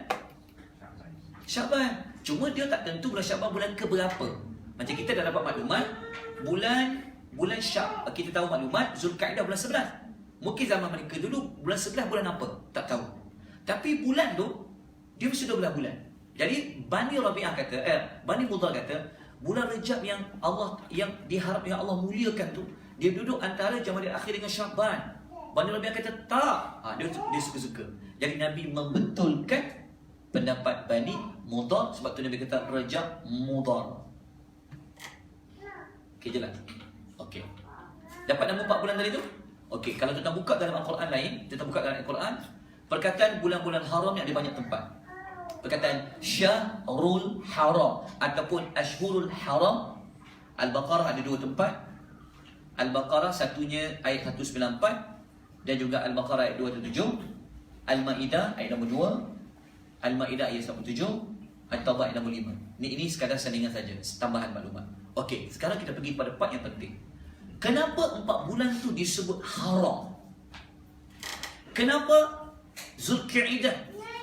Syaban. Cuma dia tak tentu bulan Syaban bulan ke berapa. Macam kita dah dapat maklumat bulan Syab, kita tahu maklumat Zulkaidah bulan 11. Mungkin zaman mereka dulu bulan 11 bulan apa? Tak tahu. Tapi bulan tu dia mesti 12 bulan. Jadi Bani Rabi'ah kata, Bani Mudhar kata, bulan Rejab yang diharap yang Allah muliakan tu, dia duduk antara Jamadil Akhir dengan Syaban. Bani Rabi'ah kata tak. Dia suka-suka. Jadi Nabi membetulkan pendapat Bani Mudhar. Sebab tu Nabi kata Rajab Mudhar. Okey, jelas? Okey. Dapat nama 4 bulan tadi tu? Okey, kalau kita buka dalam Al-Quran lain, kita buka dalam Al-Quran, perkataan bulan-bulan haram ni ada banyak tempat. Perkataan Syahrul Haram ataupun Ashhurul Haram. Al-Baqarah ada 2 tempat. Al-Baqarah satunya ayat 194 dan juga Al-Baqarah ayat 217. Al-Maidah ayat nombor 2. Al-Maidah ayat 97. At-Taubah ayat nombor 5. Ini sekadar sandingan saja, tambahan maklumat. Okey, sekarang kita pergi pada part yang penting. Kenapa 4 bulan tu disebut haram? Kenapa Zulkaidah,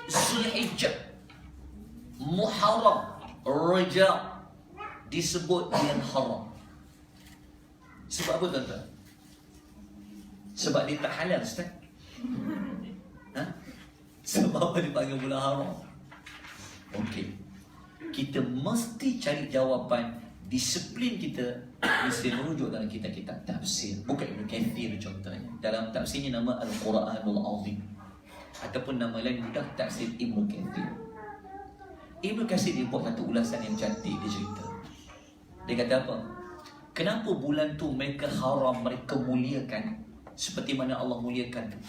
Zulhijjah, Muharram, Rajab disebut dengan haram? Sebab apa tuan-tuan? Sebab dia tak halal, Ustaz? Sebab apa dipanggil bulan haram? Okey. Kita mesti cari jawapan. Disiplin kita mesti merujuk dalam kitab-kitab tafsir. Bukan Ibn Kathir contohnya. Dalam tafsirnya nama Al-Quranul Azim. Ataupun nama lain mudah tafsir Ibn Kathir. Ibn Kathir dia buat satu ulasan yang cantik. Dia cerita. Dia kata apa? Kenapa bulan tu mereka haram, mereka muliakan seperti mana Allah muliakan tu?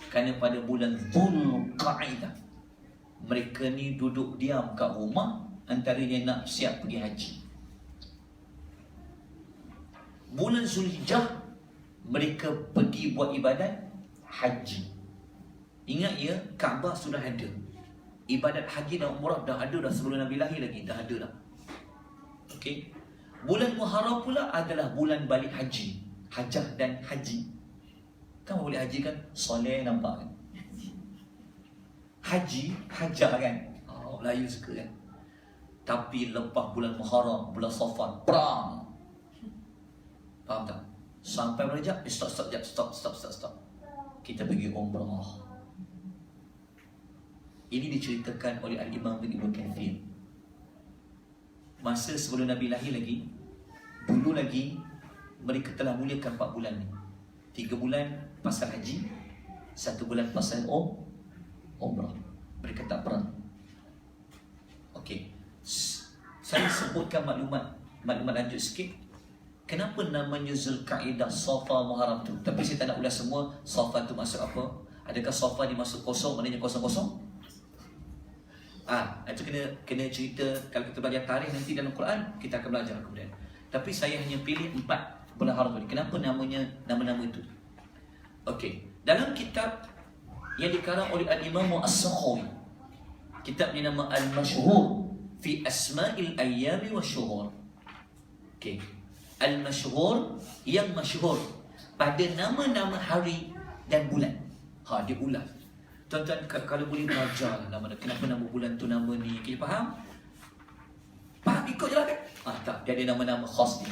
Kerana pada bulan Zulkaidah mereka ni duduk diam kat rumah, antaranya nak siap pergi haji. Bulan Zulhijjah mereka pergi buat ibadat haji. Ingat ya, Kaabah sudah ada. Ibadat haji dan umrah dah ada dah sebelum Nabi lahir lagi, dah ada dah. Okey. Bulan Muharram pula adalah bulan balik haji, hajah dan haji. Kan balik haji kan soleh nampak kan? Haji, hajah kan? Melayu suka kan? Tapi lepas bulan Muharram, bulan Safar, perang. Faham tak? Sampai Rajab, stop. Kita pergi umrah. Ini diceritakan oleh Al-Imam Ibn Kathir. Masa sebelum Nabi lahir lagi, dulu lagi, mereka telah muliakan 4 bulan ni. 3 bulan pasal haji, 1 bulan pasal umrah. Mereka tak perang. Okey, saya sebutkan maklumat lanjut sikit. Kenapa namanya Zulkaidah, Safa, Muharram tu? Tapi saya tak nak ulas semua. Safa tu maksud apa? Adakah Safa ni maksud kosong, maknanya kosong-kosong? Itu kena cerita. Kalau kita belajar tarikh nanti dalam Quran, kita akan belajar kemudian. Tapi saya hanya pilih 4 bulan haram ni. Kenapa namanya nama-nama itu? Okey, dalam kitab yang dikarang oleh Al-Imam As-Sakhawi, kitab ni nama Al-Mashhur fi Asma'il Ayyami wa Syuhur. Okey, Al-Mashhur, yang masyhur pada nama-nama hari dan bulan. Dia ulas. Tuan-tuan kalau boleh belajar nama, kenapa nama bulan tu nama ni, kita faham? Faham ikut je lah kan? Tak, dia ada nama-nama khas ni.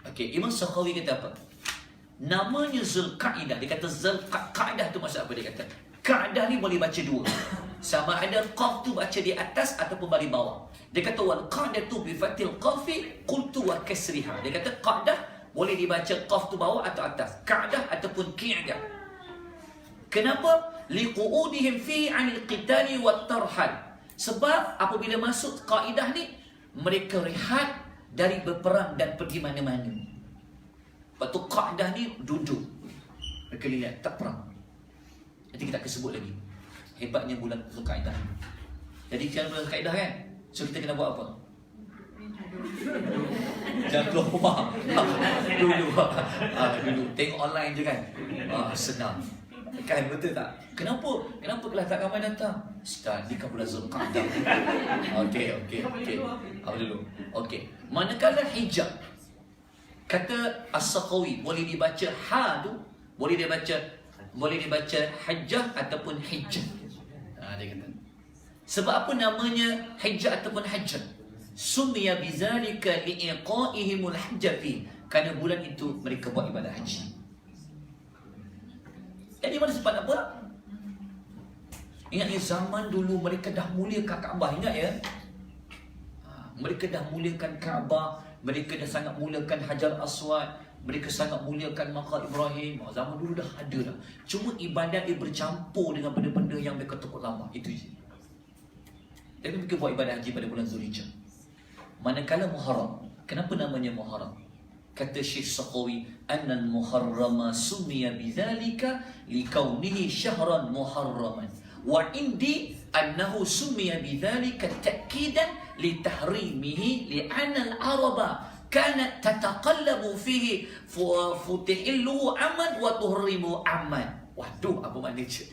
Okey, Imam Sakhawi kata apa? Namanya Zulkaidah. Dia kata Zulkaidah tu maksud apa? Dia kata Kaidah ni boleh baca 2. Sama ada qaf tu baca di atas ataupun bagi bawah. Dia kata wal qa'datu bi fathil qafi qultu wa kasriha. Dia kata qa'dah boleh dibaca qaf tu bawah atau atas. Kaidah ataupun qi'dah. Kenapa? Liqu'udihim fi 'anil qitali wat tarhal. Sebab apabila masuk kaedah ni, mereka rehat dari berperang dan pergi mana-mana. Lepas tu kaedah ni duduk. Mereka lihat, tak perang. Nanti kita akan sebut lagi hebatnya bulan Zulkaidah. Jadi kita bulan Zulkaidah kan? So kita kena buat apa? Jangan keluar rumah. Dulu tengok online je kan. Senang. Kan, betul tak? Kenapa kelas tak ramai datang? Ustaz, ni kan bulan Zulkaidah. Okey. Apa dulu? Okey. Manakala hijab, kata As-Sakhawi, boleh dibaca ha tu, boleh dibaca hajjah ataupun hijjah. Dia kata. Sebab apa namanya hijjah ataupun hajjah? Sumiya bizalika li'iqa'ihimul hajjah fi. Kerana bulan itu mereka buat ibadah haji. Jadi mana sebab apa? Ingat ya, zaman dulu mereka dah muliakan Kaabah. Ingat ya? Mereka dah muliakan Kaabah. Mereka dah sangat muliakan Hajar Aswad. Mereka sangat muliakan Maqam Ibrahim. Zaman dulu dah ada dah. Cuma ibadat dia bercampur dengan benda-benda yang mereka takut lama. Itu je. Jadi mereka buat ibadat haji pada bulan Zulhijjah. Manakala Muharram. Kenapa namanya Muharram? Kata Syekh Sakhawi, annal muharrama sumiya bidzalika likaunihi syahran muharraman. Wa indi annahu sumiya bidzalika ta'kidan litahrimihi li'anna al-araba kanat tataqallabu fihi futihillu aman wa tuhrimu aman. Waduh, apa makna je?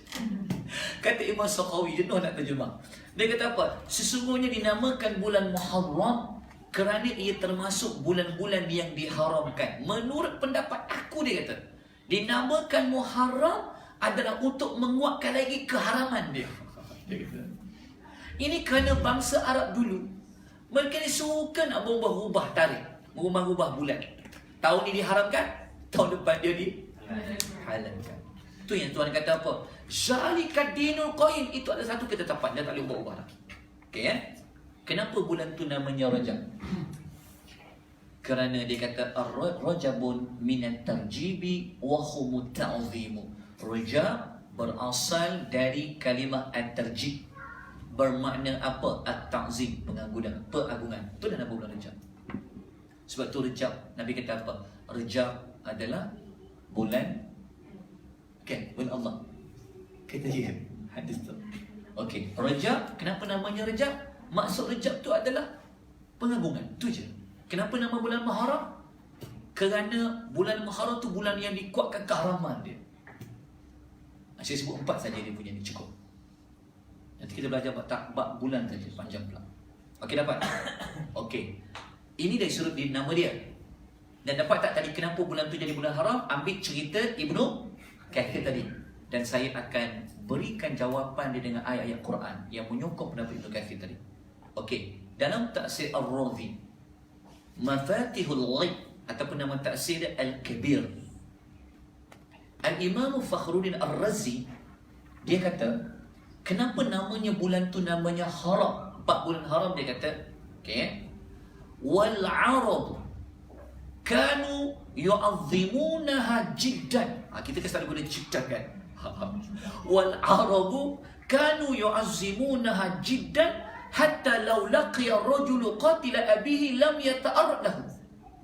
Kata Imam Sakhawi, jenuh nak terjemah. Dia kata apa? Sesungguhnya dinamakan bulan Muharram kerana ia termasuk bulan-bulan yang diharamkan. Menurut pendapat aku, dia kata, dinamakan Muharram adalah untuk menguatkan lagi keharaman dia. Dia kata. Ini kerana bangsa Arab dulu, mereka ni suka nak berubah-ubah tarikh, berubah-ubah bulan. Tahun ni diharamkan, tahun depan dia dihalalkan. Tu yang Tuhan kata apa? Zalika dinul qayyim. Itu adalah satu ketetapan, dia tak boleh ubah-ubah lagi. Okey ya? Kenapa bulan tu namanya Rajab? Kerana dia kata Rajabun minat tarjibi wa humut ta'zimu. Rajab berasal dari kalimah at-tarjib, bermakna apa? At-ta'zim, pengagungan, peragungan. Itu dah nama bulan Rajab. Sebab tu Rajab, Nabi kata apa? Rajab adalah bulan bulan Allah. Kata dia hadis tu. Okey, Rajab, kenapa namanya Rajab? Maksud Rajab tu adalah pengagungan. Tu je. Kenapa nama bulan Muharram? Kerana bulan Muharram tu bulan yang dikuatkan keharaman dia. Saya sebut 4 saja dia punya ni, cukup. Nanti kita belajar bab bulan saja, panjang pula. Okey, dapat? Okey. Ini dari sudut nama dia. Dan dapat tak tadi kenapa bulan tu jadi bulan haram? Ambil cerita Ibnu Kathir tadi. Dan saya akan berikan jawapan dia dengan ayat-ayat Quran yang menyokong pendapat Ibnu Kathir tadi. Okey, dalam tafsir Ar-Razi, Mafatihul Ghaib, ataupun nama taksir dia Al-Kabir. Al-Imam Fakhruddin Ar-Razi dia kata, kenapa namanya bulan tu namanya haram? 4 bulan haram dia kata, okey. Wal Arab kanu yu'azzimunaha jiddan. Kita kasih guna jiddan kan. Wal Arabu kanu yu'azzimunaha jiddan hatta law laqiya ar-rajulu qatila abihi lam yata'arrad lahu.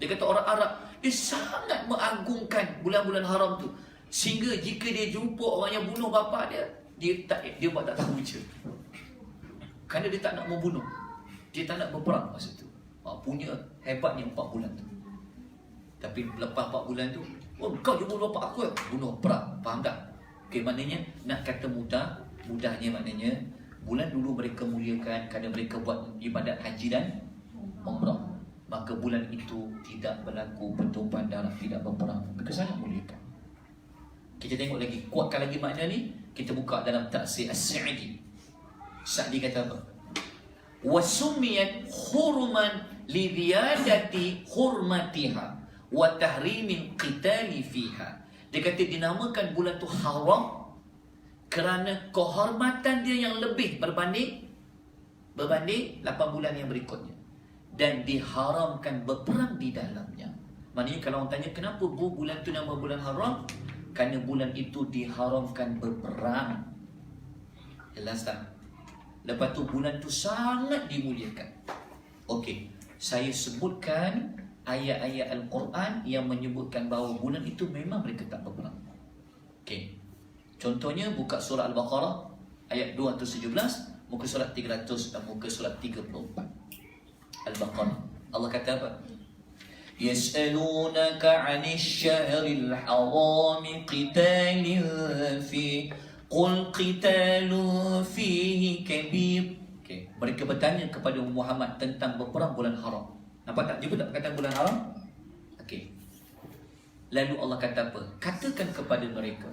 Dia kata orang Arab dia sangat mengagungkan bulan-bulan haram tu, sehingga jika dia jumpa orang yang bunuh bapa dia, dia buat tak tahu je. Kerana dia tak nak membunuh, dia tak nak berperang masa tu. Punya hebatnya 4 bulan tu. Tapi lepas 4 bulan tu, oh kau je bunuh bapa aku, bunuh perang. Faham tak? Okay, maknanya nak kata mudahnya maknanya bulan dulu mereka muliakan kerana mereka buat ibadat haji dan umrah. Maka bulan itu tidak berlaku pertumpahan darah, tidak berperang. Mereka sangat muliakan. Kita tengok lagi, kuatkan lagi makna ni. Kita buka dalam Tafsir As-Sa'di. Sa'di kata apa? Wasumiyat hurman lidiyadati hurmatiha wa tahrimin qitali fiha. Dia kata dinamakan bulan tu haram kerana kehormatan dia yang lebih berbanding 8 bulan yang berikutnya, dan diharamkan berperang di dalamnya. Maknanya kalau orang tanya kenapa bulan tu nama bulan haram, kerana bulan itu diharamkan berperang. Jelas tak? Lepas tu bulan tu sangat dimuliakan. Okey, saya sebutkan ayat-ayat Al-Quran yang menyebutkan bahawa bulan itu memang mereka tak berperang. Okey. Contohnya buka surah Al-Baqarah ayat 217, muka surat 300 dan muka surat 34. Al-Baqarah. Allah kata apa? Yas'alunaka 'anil syahril haram qitalin fi qul qitalu fihi kabir. Okay. Mereka bertanya kepada Muhammad tentang berperang bulan haram. Nampak tak? Jumpa tak perkataan bulan haram? Okey. Lalu Allah kata apa? Katakan kepada mereka,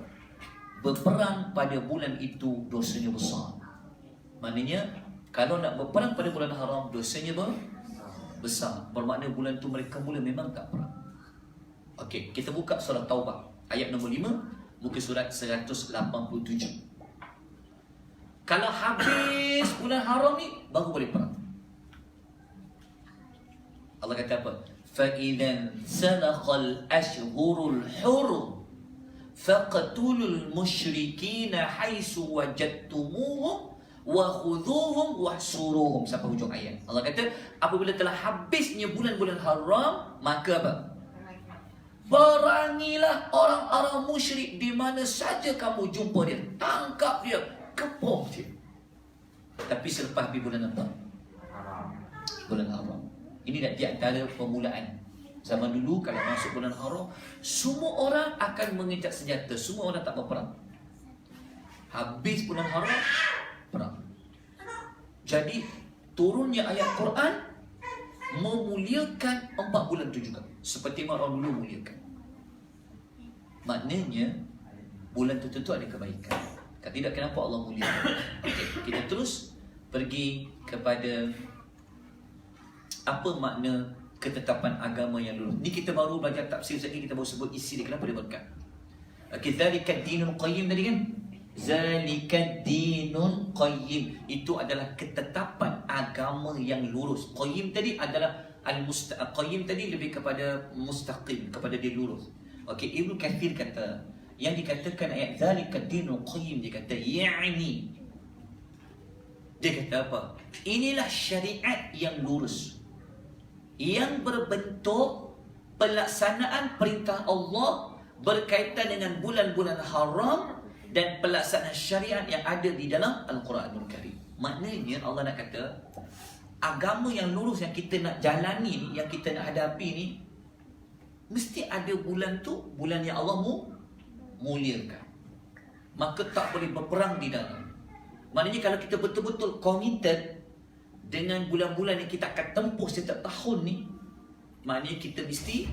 berperang pada bulan itu dosanya besar. Maknanya kalau nak berperang pada bulan haram, dosanya besar. Bermakna bulan tu mereka mula memang tak perang. Okey, kita buka surah Taubah ayat nombor 5, muka surat 187. Kalau habis bulan haram ni baru boleh perang. Allah kata apa? فَإِذَا سَلَخَ الْأَشْهُرُ الْحُرُمُ فَقَتُلُوا الْمُشْرِكِينَ حَيْثُ وَجَدْتُمُوهُمْ وَخُذُوهُمْ وَاحْصُرُوهُمْ. Sampai hujung ayat. Allah kata apabila telah habisnya bulan-bulan haram, maka apa? Perangilah orang-orang musyrik di mana saja kamu jumpa dia. Tangkap dia, kepung dia. Tapi selepas habis bulan apa? Bulan haram. Ini dah di antara permulaan. Zaman dulu kalau masuk bulan haram, semua orang akan mengecak senjata, semua orang tak berperang. Habis bulan haram, perang. Jadi turunnya ayat Quran memuliakan 4 bulan itu juga, seperti orang dulu muliakan. Maknanya bulan itu tentu ada kebaikan. Kalau tidak, kenapa Allah muliakan? Okay, kita terus pergi kepada apa makna ketetapan agama yang lurus. Ni kita baru belajar tafsir lagi, kita baru sebut isi dia, kenapa dia berkat. Zalika dinul qayyim tadi kan? Zalika dinul qayyim, itu adalah ketetapan agama yang lurus. Qayyim tadi adalah qayyim tadi lebih kepada mustaqim, kepada dia lurus. Okey, Ibnu Katsir kata yang dikatakan ayat zalika dinul qayyim, dia kata ya'ni, dia kata apa? Inilah syariat yang lurus, yang berbentuk pelaksanaan perintah Allah berkaitan dengan bulan-bulan haram dan pelaksanaan syariat yang ada di dalam Al-Quranul Karim. Maknanya Allah nak kata agama yang lurus yang kita nak jalani ni, yang kita nak hadapi ni, mesti ada bulan tu, bulan yang Allah muliakan. Maka tak boleh berperang di dalam. Maknanya kalau kita betul-betul committed dengan bulan-bulan yang kita akan tempuh setiap tahun ni, maknanya kita mesti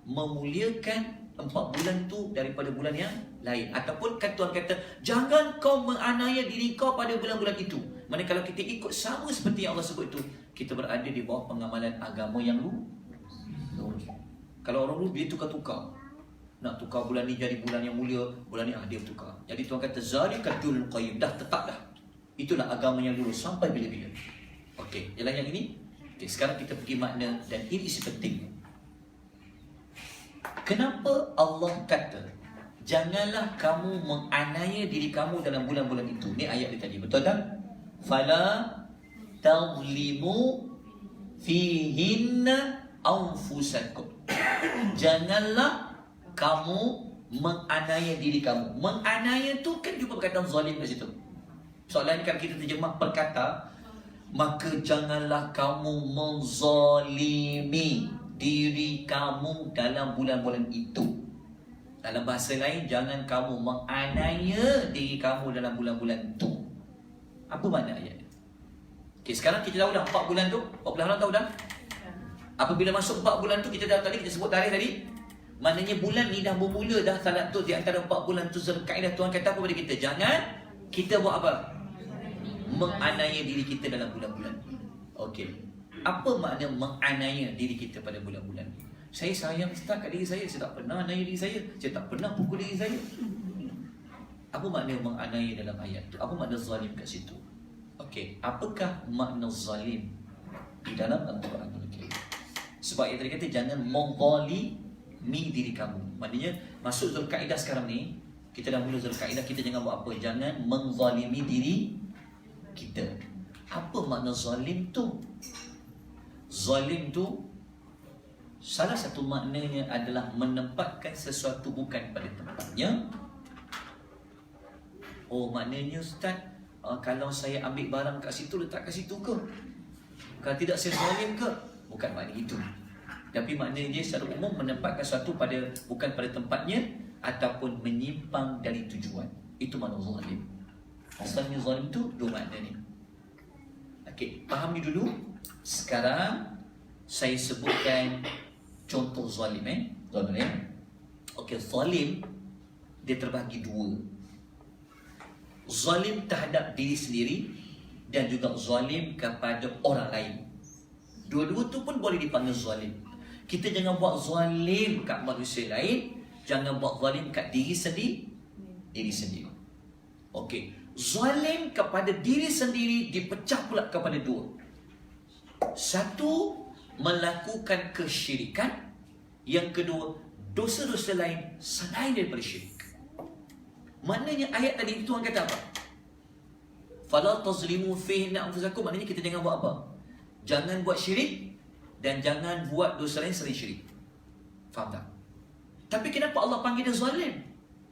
memuliakan 4 bulan tu daripada bulan yang lain. Ataupun kan Tuhan kata, jangan kau menganiaya diri kau pada bulan-bulan itu. Maknanya kalau kita ikut sama seperti yang Allah sebut itu, kita berada di bawah pengamalan agama yang lurus. Kalau orang dulu dia tukar-tukar. Nak tukar bulan ni jadi bulan yang mulia, bulan ni dia tukar. Jadi Tuhan kata Zalikatul Qayyim, dah tetap dah. Itulah agama yang lurus sampai bila-bila. Okey, ialah yang ini. Okey, sekarang kita pergi makna dan ini isi penting. Kenapa Allah kata janganlah kamu menganiaya diri kamu dalam bulan-bulan itu? Ni ayat dia tadi, betul tak? Fala tazlimu fihinna anfusakum. Janganlah kamu menganiaya diri kamu. Menganiaya tu kan jumpa perkataan zalim kat situ. Soalan kalau kita terjemah perkata, maka janganlah kamu menzalimi diri kamu dalam bulan-bulan itu. Dalam bahasa lain, jangan kamu menganiaya diri kamu dalam bulan-bulan itu. Apa makna ayat? Okay, sekarang kita tahu dah 4 bulan tu. 14 bulan tahu dah. Apabila masuk 4 bulan tu, kita dah tadi, kita sebut tarikh tadi. Maknanya bulan ni dah bermula dah salat tu. Di antara 4 bulan tu Zulkaidah, Tuhan kata apa pada kita? Jangan kita buat apa? Menganiaya diri kita dalam bulan-bulan. Okey. Apa makna menganiaya diri kita pada bulan-bulan? Saya sayang Ustaz kat diri saya tak pernah aniaya diri saya tak pernah pukul diri saya. Apa makna menganiaya dalam ayat tu? Apa makna zalim kat situ? Okey, apakah makna zalim di dalam Al-Quran Al-Karim? Sebab yang tadi kata jangan menzalimi diri kamu. Maknanya masuk Zulkaidah sekarang ni, kita dah mula Zulkaidah, kita jangan buat apa? Jangan menzalimi diri kita. Apa makna zalim tu? Zalim tu salah satu maknanya adalah menempatkan sesuatu bukan pada tempatnya. Oh, maknanya Ustaz, kalau saya ambil barang kat situ, letak kat situ ke? Kalau tidak, saya zalim ke? Bukan makna itu. Tapi maknanya dia secara umum menempatkan sesuatu pada bukan pada tempatnya ataupun menyimpang dari tujuan. Itu makna zalim. Asalnya zalim tu dua makna ni. Okey, fahami dulu. Sekarang saya sebutkan contoh zalim zalim. Okey, zalim dia terbahagi dua. Zalim terhadap diri sendiri dan juga zalim kepada orang lain. Dua-dua tu pun boleh dipanggil zalim. Kita jangan buat zalim kat manusia lain, jangan buat zalim kat diri sendiri. Okey, zalim kepada diri sendiri dipecah pula kepada dua. Satu, melakukan kesyirikan. Yang kedua, dosa-dosa lain selain daripada syirik. Maknanya ayat tadi Tuhan kata apa? Fala tazlimu fihinna anfusakum. Maknanya kita jangan buat apa? Jangan buat syirik dan jangan buat dosa lain selain syirik. Faham tak? Tapi kenapa Allah panggil dia zalim?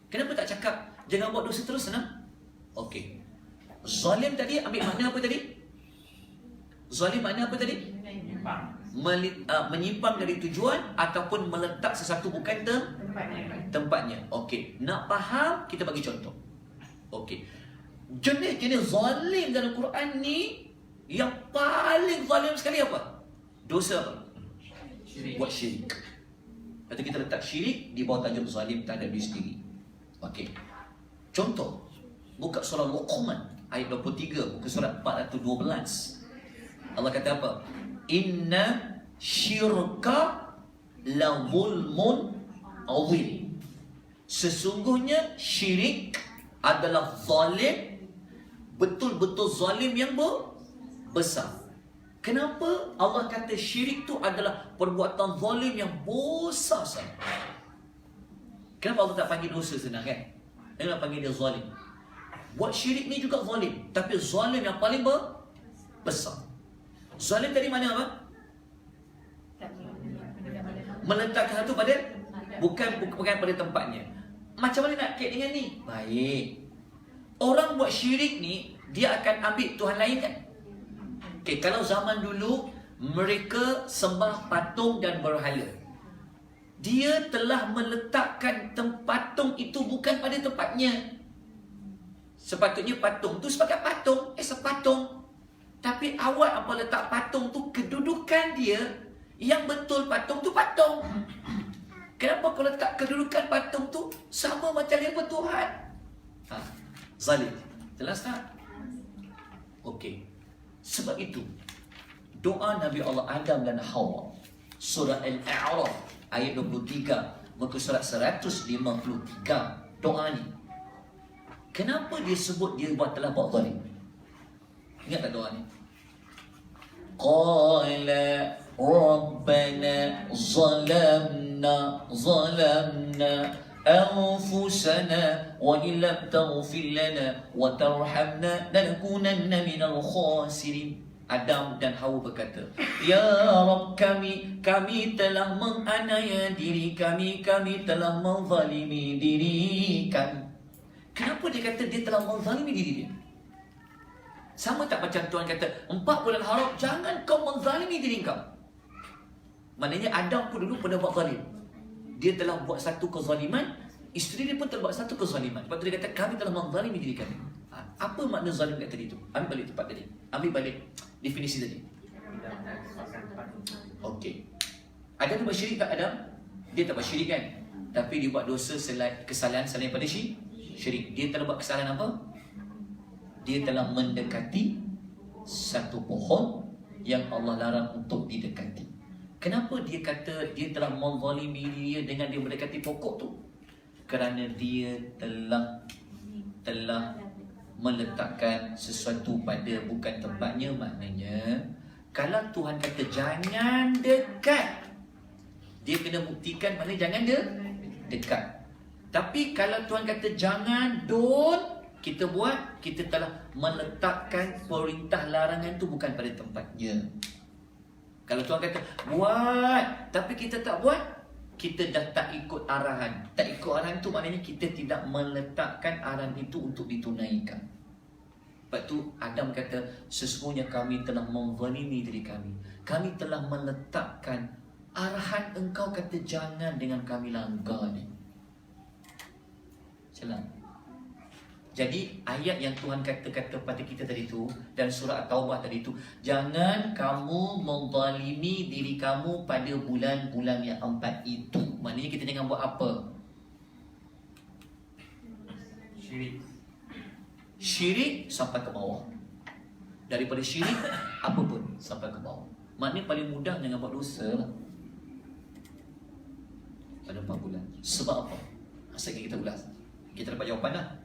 Kenapa tak cakap jangan buat dosa terus senang? Okey. Zalim tadi ambil makna apa tadi? Zalim makna apa tadi? Menyimpang dari tujuan ataupun meletak sesuatu bukan tempatnya. Okey, nak faham kita bagi contoh. Okey. Jenis-jenis zalim dalam Quran ni yang paling zalim sekali apa? Dosa apa? Syirik. Buat syirik. Kata kita letak syirik di bawah tajuk zalim terhadap diri sendiri. Okey. Contoh, buka surah Luqman ayat 23, buka surah 412. Allah kata apa? Inna syirka la zulmun azim. Sesungguhnya syirik adalah zalim, betul-betul zalim yang besar. Kenapa Allah kata syirik tu adalah perbuatan zalim yang besar sangat? Kenapa Allah tak panggil dosa senang kan? Dia nak panggil dia zalim. Buat syirik ni juga zalim, tapi zalim yang paling besar. Zalim tadi mana apa? Meletakkan satu pada bukan pada tempatnya. Macam mana nak kait dengan ni? Baik. Orang buat syirik ni, dia akan ambil Tuhan lain kan? Okay, kalau zaman dulu mereka sembah patung dan berhala, dia telah meletakkan patung itu bukan pada tempatnya. Sepatutnya patung tu sebagai patung, sepatung. Tapi awak apa letak patung tu kedudukan dia, yang betul patung tu patung. Kenapa kau letak kedudukan patung tu sama macam dia Tuhan? Zalim. Jelas tak? Okey. Sebab itu doa Nabi Allah Adam dan Hawa, surah Al-A'raf ayat 23 muka surat 153 doa ni. Kenapa dia sebut dia telah buat zalim? Ingat tak doa ni? Qala Rabbana zalamna أنفسنا وإن لم تغفر لنا وترحمنا لنكونن من الخاسرين. Adam dan Hawa berkata, Ya Rabb kami telah menganiaya diri kami telah menzalimi diri kami. Kenapa dia kata dia telah menzalimi diri dia? Sama tak macam Tuhan kata 4 bulan haram, jangan kau menzalimi diri kau. Maknanya Adam pun dulu pernah buat zalim. Dia telah buat satu kezaliman, isteri dia pun telah buat satu kezaliman. Lepas tu dia kata kami telah menzalimi diri kami. Apa makna zalim kat tadi tu? Ambil balik tempat tadi. Ambil balik definisi tadi. Okey. Adam tu buat syirik tak Adam? Dia tak buat syirik kan? Tapi dia buat dosa kesalahan selain pada syirik. Dia telah buat kesalahan apa? Dia telah mendekati satu pohon yang Allah larang untuk didekati. Kenapa dia kata dia telah menzalimi dia dengan dia mendekati pokok tu? Kerana dia telah meletakkan sesuatu pada bukan tempatnya. Maknanya kalau Tuhan kata jangan dekat, dia kena buktikan mana jangan dekat. Tapi kalau Tuhan kata jangan, don't, kita buat, kita telah meletakkan perintah larangan tu bukan pada tempatnya. Kalau Tuhan kata buat, tapi kita tak buat, kita dah tak ikut arahan. Tak ikut arahan tu maknanya kita tidak meletakkan arahan itu untuk ditunaikan. Lepas tu Adam kata, sesungguhnya kami telah menzalimi diri kami. Kami telah meletakkan arahan engkau kata jangan dengan kami langgar ni. Salam. Jadi ayat yang Tuhan kata pada kita tadi tu dan surah At-Taubah tadi tu, jangan kamu menzalimi diri kamu pada bulan-bulan yang 4 itu. Maknanya kita jangan buat apa? Syirik sampai ke bawah. Daripada syirik apa pun sampai ke bawah. Maknanya paling mudah jangan buat dosa lah pada 4 bulan. Sebab apa? Asalnya kita ulas, kita dapat jawapan dah.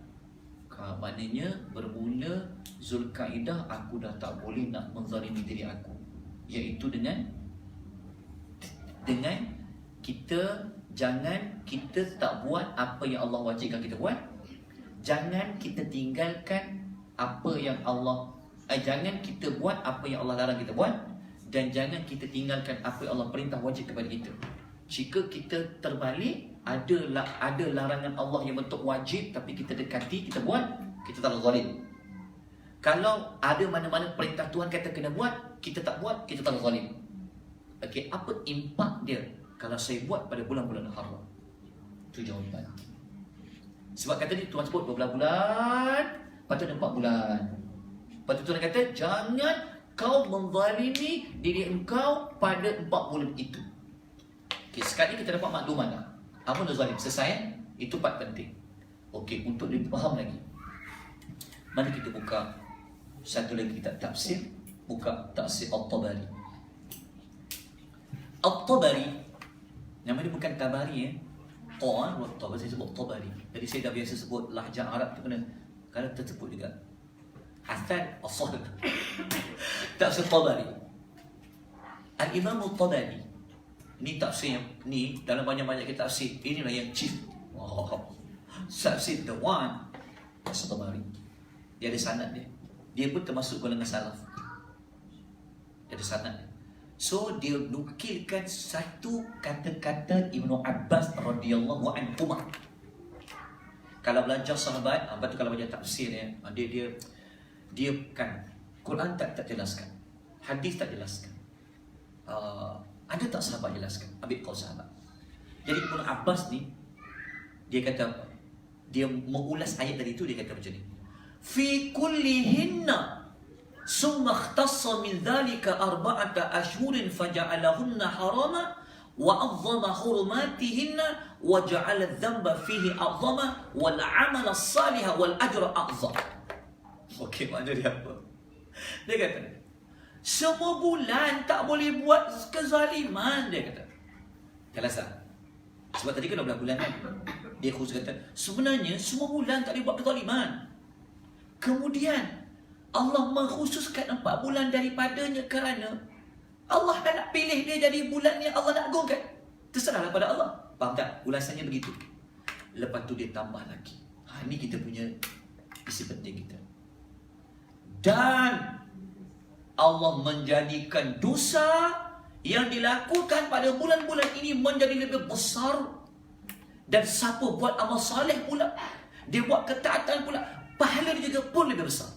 Maknanya bermula Zulkaidah aku dah tak boleh nak menzalimi diri aku, iaitu dengan kita tak buat apa yang Allah wajibkan kita buat. Jangan kita tinggalkan apa yang Allah jangan kita buat apa yang Allah larang kita buat, dan jangan kita tinggalkan apa yang Allah perintah wajib kepada kita. Jika kita terbalik, ada larangan Allah yang bentuk wajib tapi kita dekati, kita buat, kita tak zalim. Kalau ada mana-mana perintah Tuhan kata kena buat, kita tak buat, kita tak zalim. Okey, apa impak dia kalau saya buat pada bulan-bulan haram? Itu jawapan. Sebab kata ni Tuhan sebut 12 bulan, lepas tu ada 4 bulan. Lepas tu Tuhan kata jangan kau menzalimi diri engkau pada 4 bulan itu. Okey, sekarang kita dapat maklumat dah. Apa tu zalim? Selesai? Itu part penting. Okey, untuk lebih faham lagi, mari kita buka satu lagi kitab tafsir. Buka tafsir At-Tabari. At-Tabari, nama dia bukan Tabari Quran wa Tabari, saya sebut Tabari. Jadi saya dah biasa sebut lahjah Arab tu kena kadang tersebut juga. Hasan As-Sahl. Tafsir Tabari. Al-Imam At-Tabari. Ni tafsir ni dalam banyak-banyak kitab tafsir, inilah yang chief. Tafsir the one At-Tabari. Dia ada sanad dia. Dia pun termasuk golongan salaf. Dia ada sanad dia. So dia nukilkan satu kata-kata Ibnu Abbas radhiyallahu anhu. Kalau belajar sahabat, tu kalau belajar tafsir dia kan Quran tak jelaskan, hadis tak jelaskan. Ada tak sahabat jelaskan? Ambil kau sahabat. Jadi Ibnu Abbas ni dia kata, dia mengulas ayat tadi tu, dia kata macam ni. Fi kullihinna summa ikhtassa min dhalika arba'ata ashhurin faja'alahunna harama wa 'azzama hurumatihinna wa ja'ala adh-dhanba fihi 'azzama wal 'amala as-salih wal ajra a'zam. Okey, makna dia apa? Dia kata semua bulan tak boleh buat kezaliman, dia kata. Jelas tak? Sebab tadi kan 12 bulan kan. Dia khusus kata, sebenarnya semua bulan tak boleh buat kezaliman. Kemudian Allah mengkhususkan 4 bulan daripadanya kerana Allah dah nak pilih dia jadi bulan yang Allah nak agungkan. Terserahlah pada Allah. Faham tak? Ulasannya begitu. Lepas tu dia tambah lagi. Ini kita punya isi penting kita. Dan Allah menjadikan dosa yang dilakukan pada bulan-bulan ini menjadi lebih besar. Dan siapa buat amal soleh pula, dia buat ketaatan pula, pahala dia juga pun lebih besar.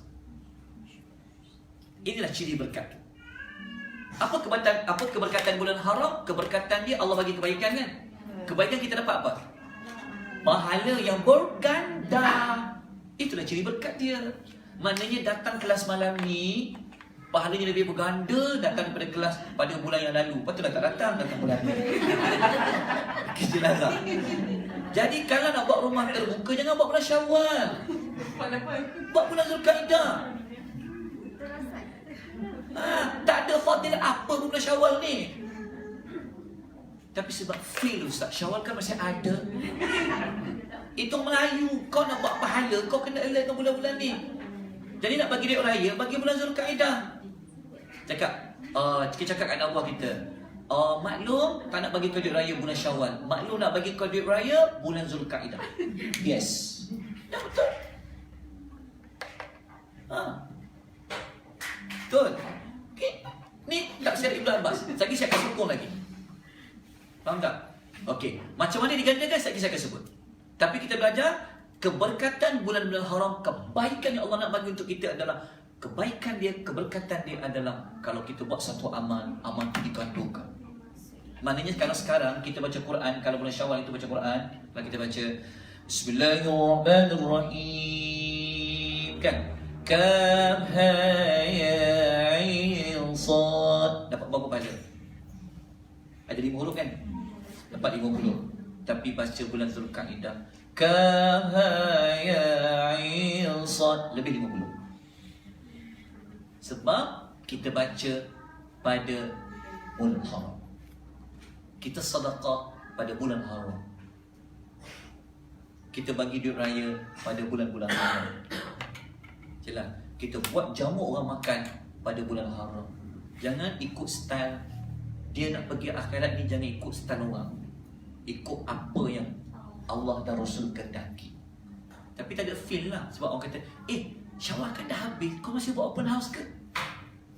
Inilah ciri berkat. Apa keberkatan bulan haram? Keberkatan dia Allah bagi kebaikan kan? Kebaikan kita dapat apa? Pahala yang berganda. Itulah ciri berkat dia. Maknanya datang kelas malam ni, pahalanya lebih berganda datang daripada kelas pada bulan yang lalu. Lepas tu dah tak datang bulan ni. Jelas tak? Jadi kalau nak buat rumah terbuka, jangan buat bulan Syawal. Buat bulan Zulkaidah. Tak ada fadilah apa bulan Syawal ni. Tapi sebab feel Ustaz, Syawal kan masih ada. Itu Melayu. Kau nak buat pahala, kau kena elakkan bulan-bulan ni. Jadi nak bagi duit raya, bagi bulan Zulkaidah. Kita cakap kat anak buah kita, maklum tak nak bagi kau duit raya bulan Syawal, maklum nak bagi kau duit raya bulan Zulkaidah. Yes. Ya betul. Betul. Okay. Ni tak saya Ibn Abbas. Lagi saya akan sokong lagi. Faham tak? Okey. Macam mana digandakan saya akan sebut. Tapi kita belajar keberkatan bulan-bulan haram, kebaikan yang Allah nak bagi untuk kita adalah kebaikan dia, keberkatan dia adalah kalau kita buat satu amal, amal itu dikandungkan. Maknanya kalau sekarang kita baca Quran, kalau bulan Syawal itu baca Quran, kalau kita baca Bismillahirrahmanirrahim kan? Kaf ha ya ain sad. Dapat berapa pahala? Ada 5 huruf kan? Dapat 50. Tapi baca bulan Zulkaidah Kaf ha ya ain sad lebih 50. Sebab kita baca pada bulan haram. Kita sedekah pada bulan haram. Kita bagi duit raya pada bulan-bulan haram. Jelas. Kita buat jamu orang makan pada bulan haram. Jangan ikut style. Dia nak pergi akhirat ni, jangan ikut style orang. Ikut apa yang Allah dan Rasul kehendaki. Tapi tak ada feel lah. Sebab orang kata, Syawal kan dah habis, kau masih buat open house ke?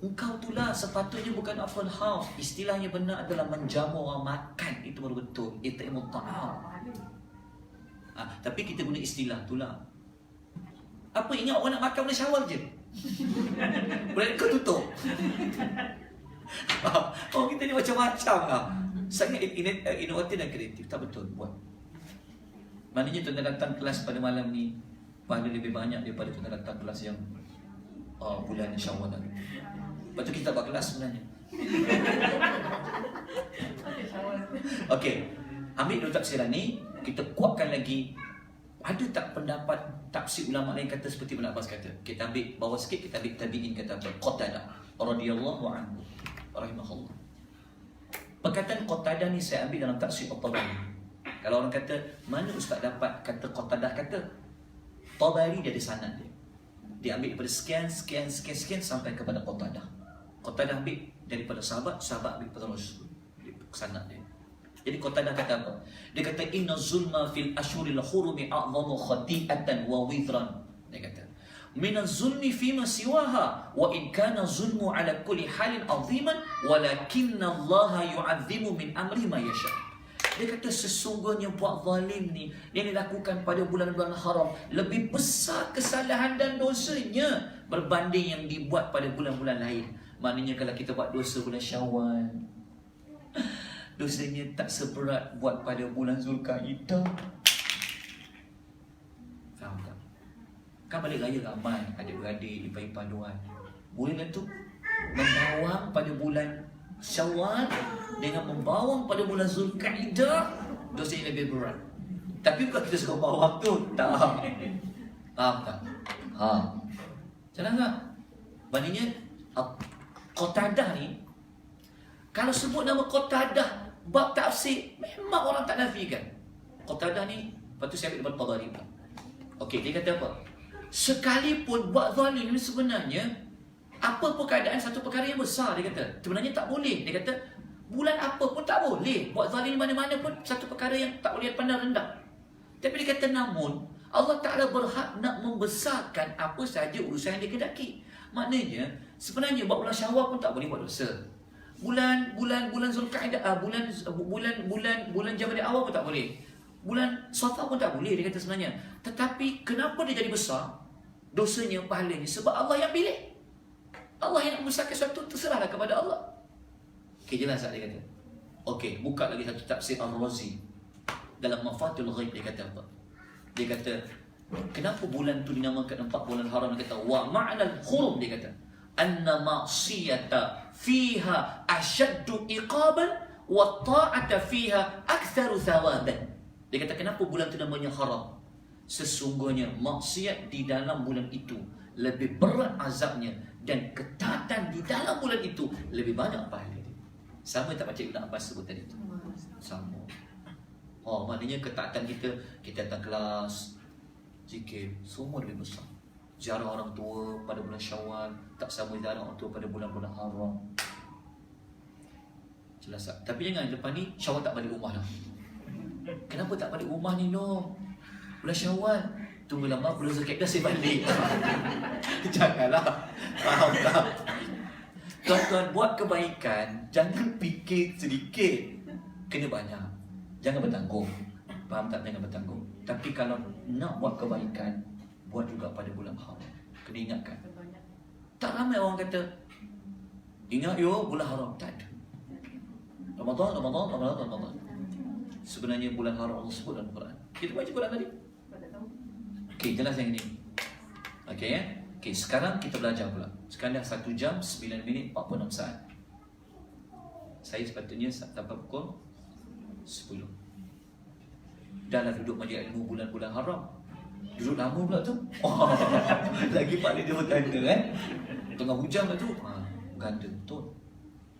Engkau tu lah, sepatutnya bukan open house. Istilahnya benar adalah menjamu orang makan. Itu baru betul. It'imut ta'am. Tapi kita guna istilah tu lah. Apa ingat orang nak makan bulan Syawal je? Bulan kau tutup. Orang kita ni macam-macam lah. Sangat inovatif dan kreatif. Tak betul buat. Maknanya tuan datang kelas pada malam ni pahala lebih banyak daripada tuan datang kelas yang bulan Syawal tadi. Lepas tu kita buat kelas sebenarnya. Okey, ambil dulu tafsiran ni, kita kuatkan lagi. Ada tak pendapat tafsir ulama lain kata seperti Ibn Abbas kata? Kita ambil bawah sikit, kita ambil tabi'in kata apa? Qatadah radhiyallahu anhu rahimahullah. Perkataan Qatadah ni saya ambil dalam tafsir At-Tabari. Kalau orang kata, mana ustaz dapat kata Qatadah kata? Tabari dia ada sanad dia. Dia ambil daripada sekian sampai kepada Qatadah. Qatadah ambil daripada sahabat ambil daripada Rasul. Sanad dia. Jadi Qatadah kata apa? Dia kata inna zulma fil ashhuril hurumi a'zamu khati'atan wa wizran. Dia kata min az-zulmi fima siwaha wa in kana zulmu ala kulli halin 'aziman walakinna Allah yu'azzimu min amri ma yasha. Dia kata sesungguhnya buat zalim ni yang dilakukan pada bulan-bulan haram lebih besar kesalahan dan dosanya berbanding yang dibuat pada bulan-bulan lain. Maknanya kalau kita buat dosa bulan Syawal, dosanya tak seberat buat pada bulan Zulkaidah. Faham tak? Kan balik raya ramai adik-beradik, ipar-ipar doan. Boleh tu membawang pada bulan Syawal dengan membawang pada bulan Zulkaidah, dosanya lebih berat. Tapi bukan kita suka bawang tu. Tak. Faham tak? Jelas tak? Maknanya Qatadah ni, kalau sebut nama Qatadah bab tafsir memang orang tak nafikan. Qatadah ni, lepas tu saya ambil daripada Tabari pula. Okey, dia kata apa? Sekalipun buat zalim ni sebenarnya apa pun keadaan satu perkara yang besar, dia kata. Sebenarnya tak boleh. Dia kata bulan apa pun tak boleh. Buat zalim mana-mana pun satu perkara yang tak boleh pandang rendah. Tapi dia kata namun Allah Ta'ala berhak nak membesarkan apa sahaja urusan yang dia kedaki. Maknanya sebenarnya buat bulan Syawal pun tak boleh buat dosa. Bulan Zulkaidah, bulan Jamadil Awal pun tak boleh. Bulan Safar pun tak boleh, dia kata sebenarnya. Tetapi kenapa dia jadi besar dosanya, pahalanya? Sebab Allah yang pilih. Allah yang nak membesarkan sesuatu, terserahlah kepada Allah. Okey, jelas tak dia kata? Okey, buka lagi satu tafsir Al-Razi dalam Mafatul Ghaib. Dia kata apa? Dia kata kenapa bulan tu dinamakan 4 bulan haram? Dia kata wa ma'nal hurum, dia kata anna ma'siyata fiha ashaddu iqaban wa ta'ata fiha aktsaru thawaban. Dia kata kenapa bulan tu namanya haram? Sesungguhnya maksiat di dalam bulan itu lebih berat azabnya, dan ketaatan di dalam bulan itu lebih banyak pahala dia. Sama tak macam Ibn Abbas sebut tadi tu? Sama. Oh, maknanya ketaatan kita datang kelas zikir, semua lebih besar. Ziarah orang tua pada bulan Syawal tak sama ziarah orang tua pada bulan-bulan haram. Jelas tak? Tapi jangan lepas ni Syawal tak balik rumah lah. Kenapa tak balik rumah ni no? Bulan Syawal tunggu lama, bulan Zulkaidah saya balik. Janganlah. Faham tak? Tuan-tuan, buat kebaikan jangan fikir sedikit, kena banyak. Jangan bertanggung. Faham tak? Jangan bertanggung. Tapi kalau nak buat kebaikan, buat juga pada bulan haram. Kena ingatkan. Tak ramai orang kata ingat yo bulan haram. Tak ada. Ramadan. Sebenarnya bulan haram Allah sebut dalam Quran. Kita baca Quran tadi. Okey, jelas yang ini. Okey ya. Okey, sekarang kita belajar pula. Sekarang dah 1 jam 9 minit 46 saat. Saya sepatutnya sampai pukul 10. Dah lah duduk majlis ilmu bulan-bulan haram. Duduk lama pula tu. Lagi pahala dia berganda kan. Tengah hujan lah tu. Ganda betul.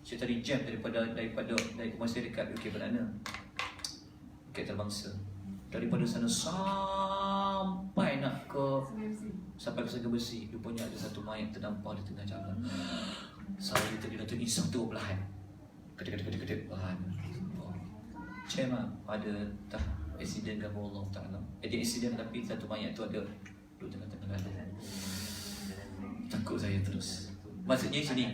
Saya tadi jam dari masa dekat UK Perdana. UK Terbangsa. Daripada sana sampai nak ke Sungai Besi, rupanya ada satu mayat terdampar di tengah jalan. Saya tadi dah terisau tu belahan. Kedek-kedek belahan. Cema ada tak accident ke Allah Ta'ala. Ada accident tapi satu mayat tu ada duduk tengah-tengah jalan. Takut saya terus. Maksudnya sini,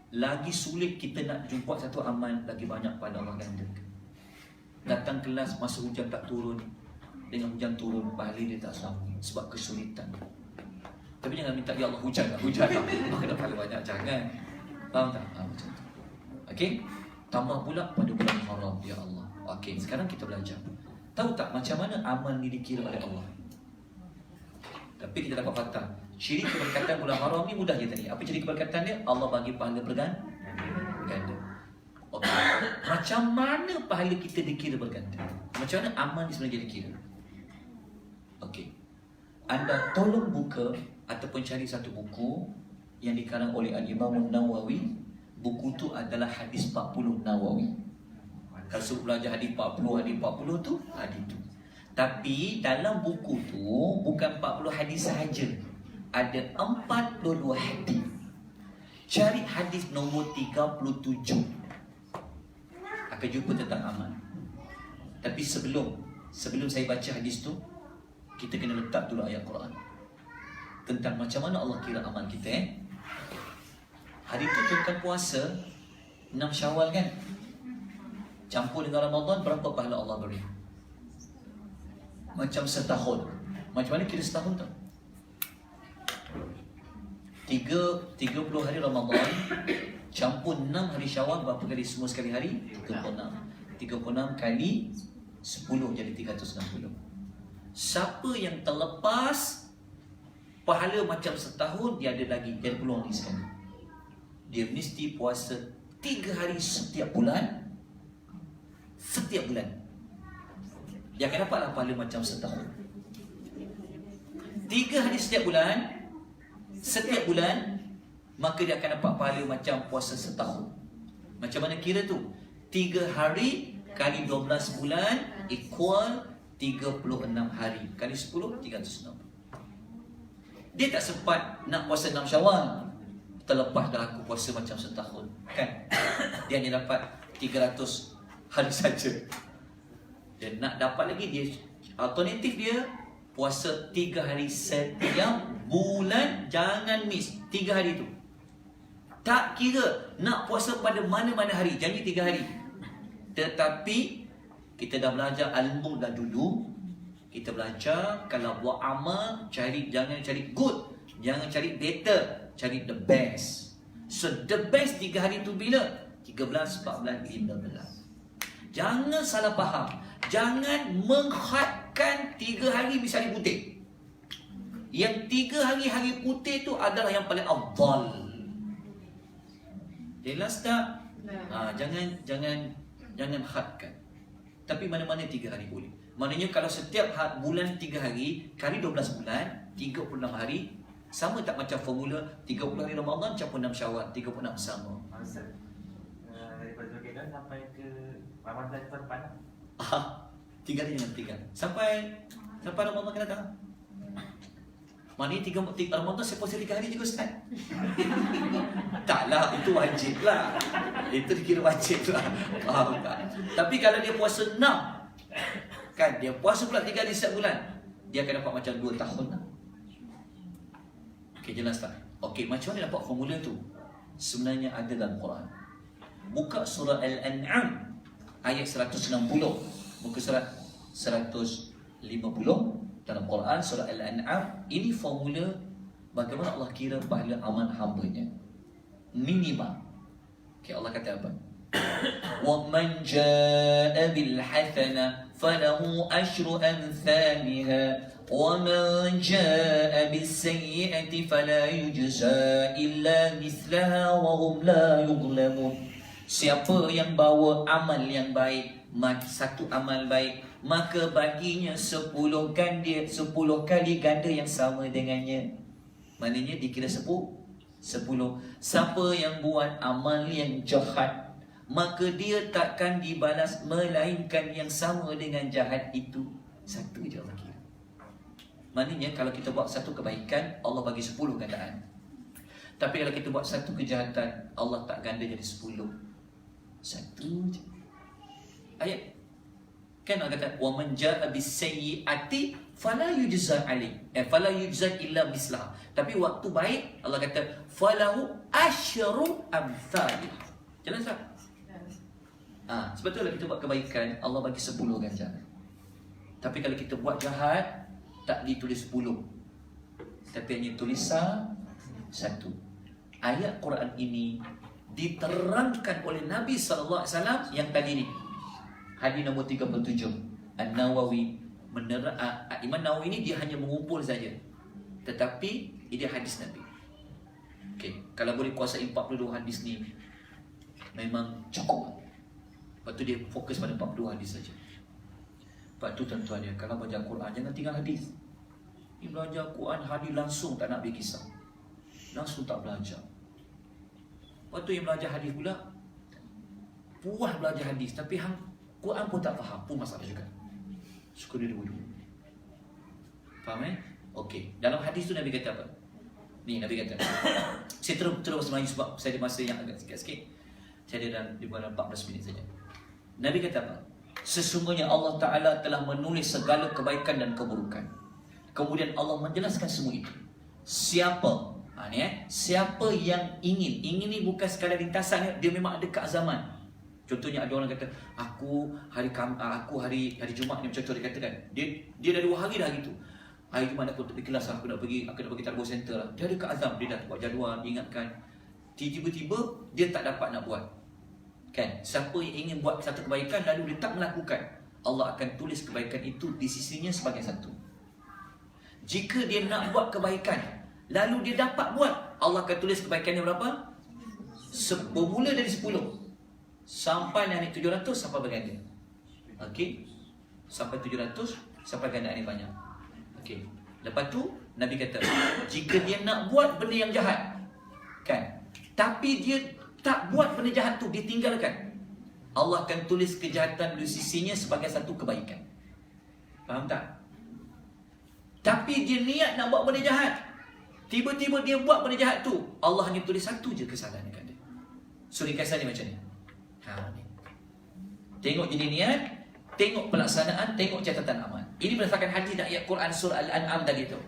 lagi sulit kita nak jumpa satu amal, lagi banyak pada Allah gandakan. Datang kelas masa hujan tak turun, dengan hujan turun pahala dia tak sama sebab kesulitan. Tapi jangan minta ya Allah hujan lah, maka dah pahala banyak. Jangan. Faham tak? Macam tu. Okey. Tambah pula pada bulan haram, ya Allah. Okey, sekarang kita belajar. Tahu tak macam mana amal ni dikira oleh Allah? Tapi kita dapat fakta. Ciri keberkatan bulan haram ni mudah je tadi. Apa ciri keberkatan dia? Allah bagi pahala berganda. Okey. Macam mana pahala kita dikira berganda? Macam mana amal ni sebenarnya dikira? Okey. Anda tolong buka ataupun cari satu buku yang dikarang oleh Al-Imam Nawawi. Buku tu adalah hadis 40 Nawawi. Kalau suruh belajar hadis 40 tu hadis tu. Tapi dalam buku tu bukan 40 hadis sahaja. Ada 42 hadis. Cari hadis nombor 37. Akan jumpa tentang amal. Tapi sebelum saya baca hadis tu, kita kena letak dulu ayat Quran tentang macam mana Allah kira amal kita. Hari tu tentang puasa 6 Syawal kan, campur dengan Ramadan, berapa pahala Allah beri? Macam setahun. Macam mana kira setahun tu? 30 hari Ramadan campur 6 hari Syawal, berapa kali semua sekali hari? 36. 36 kali 10 jadi 360. Siapa yang terlepas pahala macam setahun, dia ada lagi, dia ada peluang lagi sekali. Dia mesti puasa 3 hari setiap bulan. Setiap bulan dia akan dapatlah pahala macam setahun. 3 hari setiap bulan, setiap bulan, maka dia akan dapat pahala macam puasa setahun. Macam mana kira tu? 3 hari kali 12 bulan equal 36 hari. Kali 10, 360. Dia tak sempat nak puasa 6 Syawal. Terlepas dah aku puasa macam setahun. Kan? Dia hanya dapat 300 hari saja. Dia nak dapat lagi, dia alternatif dia puasa 3 hari setiap bulan. Jangan miss 3 hari tu. Tak kira nak puasa pada mana-mana hari, janji 3 hari. Tetapi kita dah belajar ilmu dah dulu. Kita belajar kalau buat amal, jangan cari good, jangan cari better, cari the best. So the best 3 hari tu bila? 13, 14, 15. Jangan salah faham. Jangan menghadkan 3 hari misalnya putih. Yang 3 hari putih tu adalah yang paling afdal. Jelas tak? Jangan hadkan. Tapi mana-mana 3 hari boleh. Maknanya kalau setiap bulan 3 hari, kali 12 bulan, 36 hari, sama tak macam formula 30 hari Ramadan campur 6 Syawal, 36 sama. Maksud daripada Zulkifli sampai ke Ramadan tahun depan. 3 hari dengan 3. Sampai Ramadan akan datang. Maknanya Ramadan saya puasa 3 hari juga Ustaz. Taklah, itu wajib lah. Itu dikira wajib lah. Faham tak? Tapi kalau dia puasa 6, kan, dia puasa pula 3 hari setiap bulan, dia akan dapat macam 2 tahun lah. Okey, jelas tak? Okey, macam mana dapat formula tu? Sebenarnya ada dalam Quran. Buka surah Al-An'am ayat 160. Muka surat 150 dalam Quran, surah Al-An'am. Ini formula bagaimana Allah kira pahala amal hamba-Nya. Minimal. Okey, Allah kata apa? وَمَنْ جَاءَ بِالْحَسَنَةِ فَلَهُ أَشْرُ أَمْثَالِهَا وَمَنْ جَاءَ بِالسَّيِّئَةِ فَلَا يُجْزَى إِلَّا مِثْلَهَا وَهُمْ لَا يُظْلَمُونَ. Siapa yang bawa amal yang baik, satu amal baik, maka baginya 10 kali ganda yang sama dengannya. Maknanya dikira 10. Siapa yang buat amal yang jahat, maka dia takkan dibalas melainkan yang sama dengan jahat itu. Satu je Allah kira. Maknanya kalau kita buat satu kebaikan, Allah bagi 10 gandaan. Tapi kalau kita buat satu kejahatan, Allah tak ganda jadi 10. Satu je. Ayat kan Allah kata wa man jaa bis-sayyi'ati fala yujza alaih. Fala yujza illa mislah. Tapi waktu baik Allah kata falahu asyru amsalih. Jelas tak? Sebab itulah kita buat kebaikan, Allah bagi 10 ganjaran. Tapi kalau kita buat jahat, tak ditulis 10, tapi hanya tulisan 1. Ayat Quran ini diterangkan oleh Nabi SAW yang tadi ni. Hadis nombor 37. An-Nawawi Imam Nawawi ini dia hanya mengumpul saja, tetapi ini hadis Nabi. Okey, kalau boleh kuasai 42 hadis ni memang cukup. Lepas tu dia fokus pada 42 hadis saja. Lepas tu tuan-tuan dia, kalau belajar Quran jangan tinggal hadis. Ni belajar Quran hadis langsung, tak nak bagi kisah. Langsung tak belajar. Lepas tu yang belajar hadis pula puas belajar hadis, tapi Quran pun tak faham, pun masalah juga. Suka dia dua-dua. Faham Okey, dalam hadis tu Nabi kata apa? Ni Nabi kata. Saya terus Melayu sebab saya ada masa yang agak sikit-sikit. Saya ada di dalam 14 minit saja. Nabi kata apa? Sesungguhnya Allah Ta'ala telah menulis segala kebaikan dan keburukan. Kemudian Allah menjelaskan semua itu. Siapa? Siapa yang ingin ni bukan sekadar rintasan, dia memang ada kat zaman. Contohnya ada orang kata, aku hari Jumaat ni, macam dia katakan, dia dah 2 hari dah hari tu. Hari Jumaat aku pergi kelas, aku nak pergi Targo Center lah. Dia ada kat azam, dia dah buat jadual, diingatkan. Tiba-tiba dia tak dapat nak buat. Kan? Siapa yang ingin buat satu kebaikan lalu dia tak melakukan, Allah akan tulis kebaikan itu di sisinya sebagai 1. Jika dia nak buat kebaikan lalu dia dapat buat, Allah akan tulis kebaikannya berapa? Bermula dari 10 sampai naik 700 sampai berganda. Okey? Sampai 700 sampai ganda ni banyak. Okey. Lepas tu Nabi kata, jika dia nak buat benda yang jahat, kan? Tapi dia tak buat benda jahat tu, dia tinggalkan. Allah akan tulis kejahatan di sisinya sebagai satu kebaikan. Faham tak? Tapi dia niat nak buat benda jahat, tiba-tiba dia buat benda jahat tu, Allah hanya tulis satu je kesalahan dekat dia. So ringkasan ni macam ni. Ni. Tengok jenis niat, tengok pelaksanaan, tengok catatan amal. Ini berdasarkan hadis dan ayat Quran surah Al-An'am tadi tu.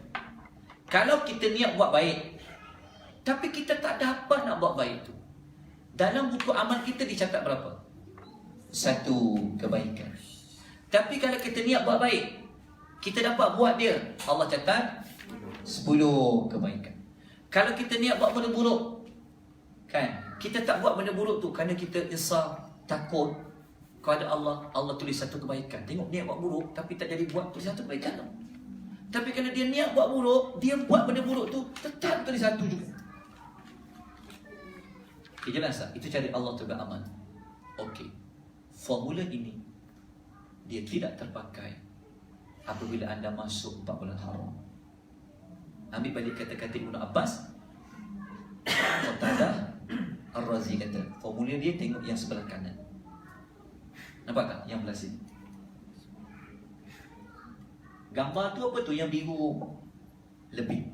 Kalau kita niat buat baik, tapi kita tak dapat nak buat baik tu, dalam buku amal kita dicatat berapa? Satu kebaikan. Tapi kalau kita niat buat baik, kita dapat buat dia, Allah catat 10 kebaikan. Kalau kita niat buat benda buruk, kan, kita tak buat benda buruk tu kerana kita risau, takut kepada Allah, Allah tulis satu kebaikan. Tengok niat buat buruk tapi tak jadi buat, tulis satu kebaikan tu. Tapi kalau dia niat buat buruk, dia buat benda buruk tu, tetap tulis satu juga. Okay, jelas tak? Itu cara Allah tu beramal. Okey, formula ini dia tidak terpakai apabila anda masuk 4 bulan haram. Ambil balik kata-kata Ibn Abbas, Qatadah Ar-Razi kata, formula dia tengok yang sebelah kanan. Nampak tak? Yang belah sini. Gambar tu apa tu? Yang biru lebih.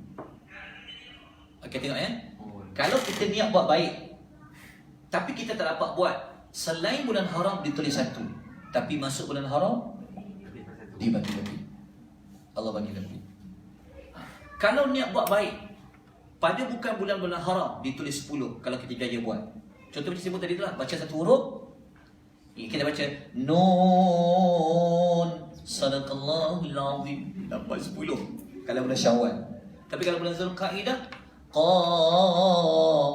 Okey, tengok ya. Kalau kita niat buat baik, tapi kita tak dapat buat, selain bulan haram ditulis satu, tapi masuk bulan haram dibagi lebih. Allah bagi lebih. Kalau niat buat baik pada bukan bulan-bulan haram ditulis 10 kalau kita jaya buat. Contoh macam sebut tadi tu lah, baca satu huruf, kita baca Nun, Sadaqallahul Azim, dapat 10 kalau bulan Syawal. Tapi kalau bulan Zulqa'dah, Qaf,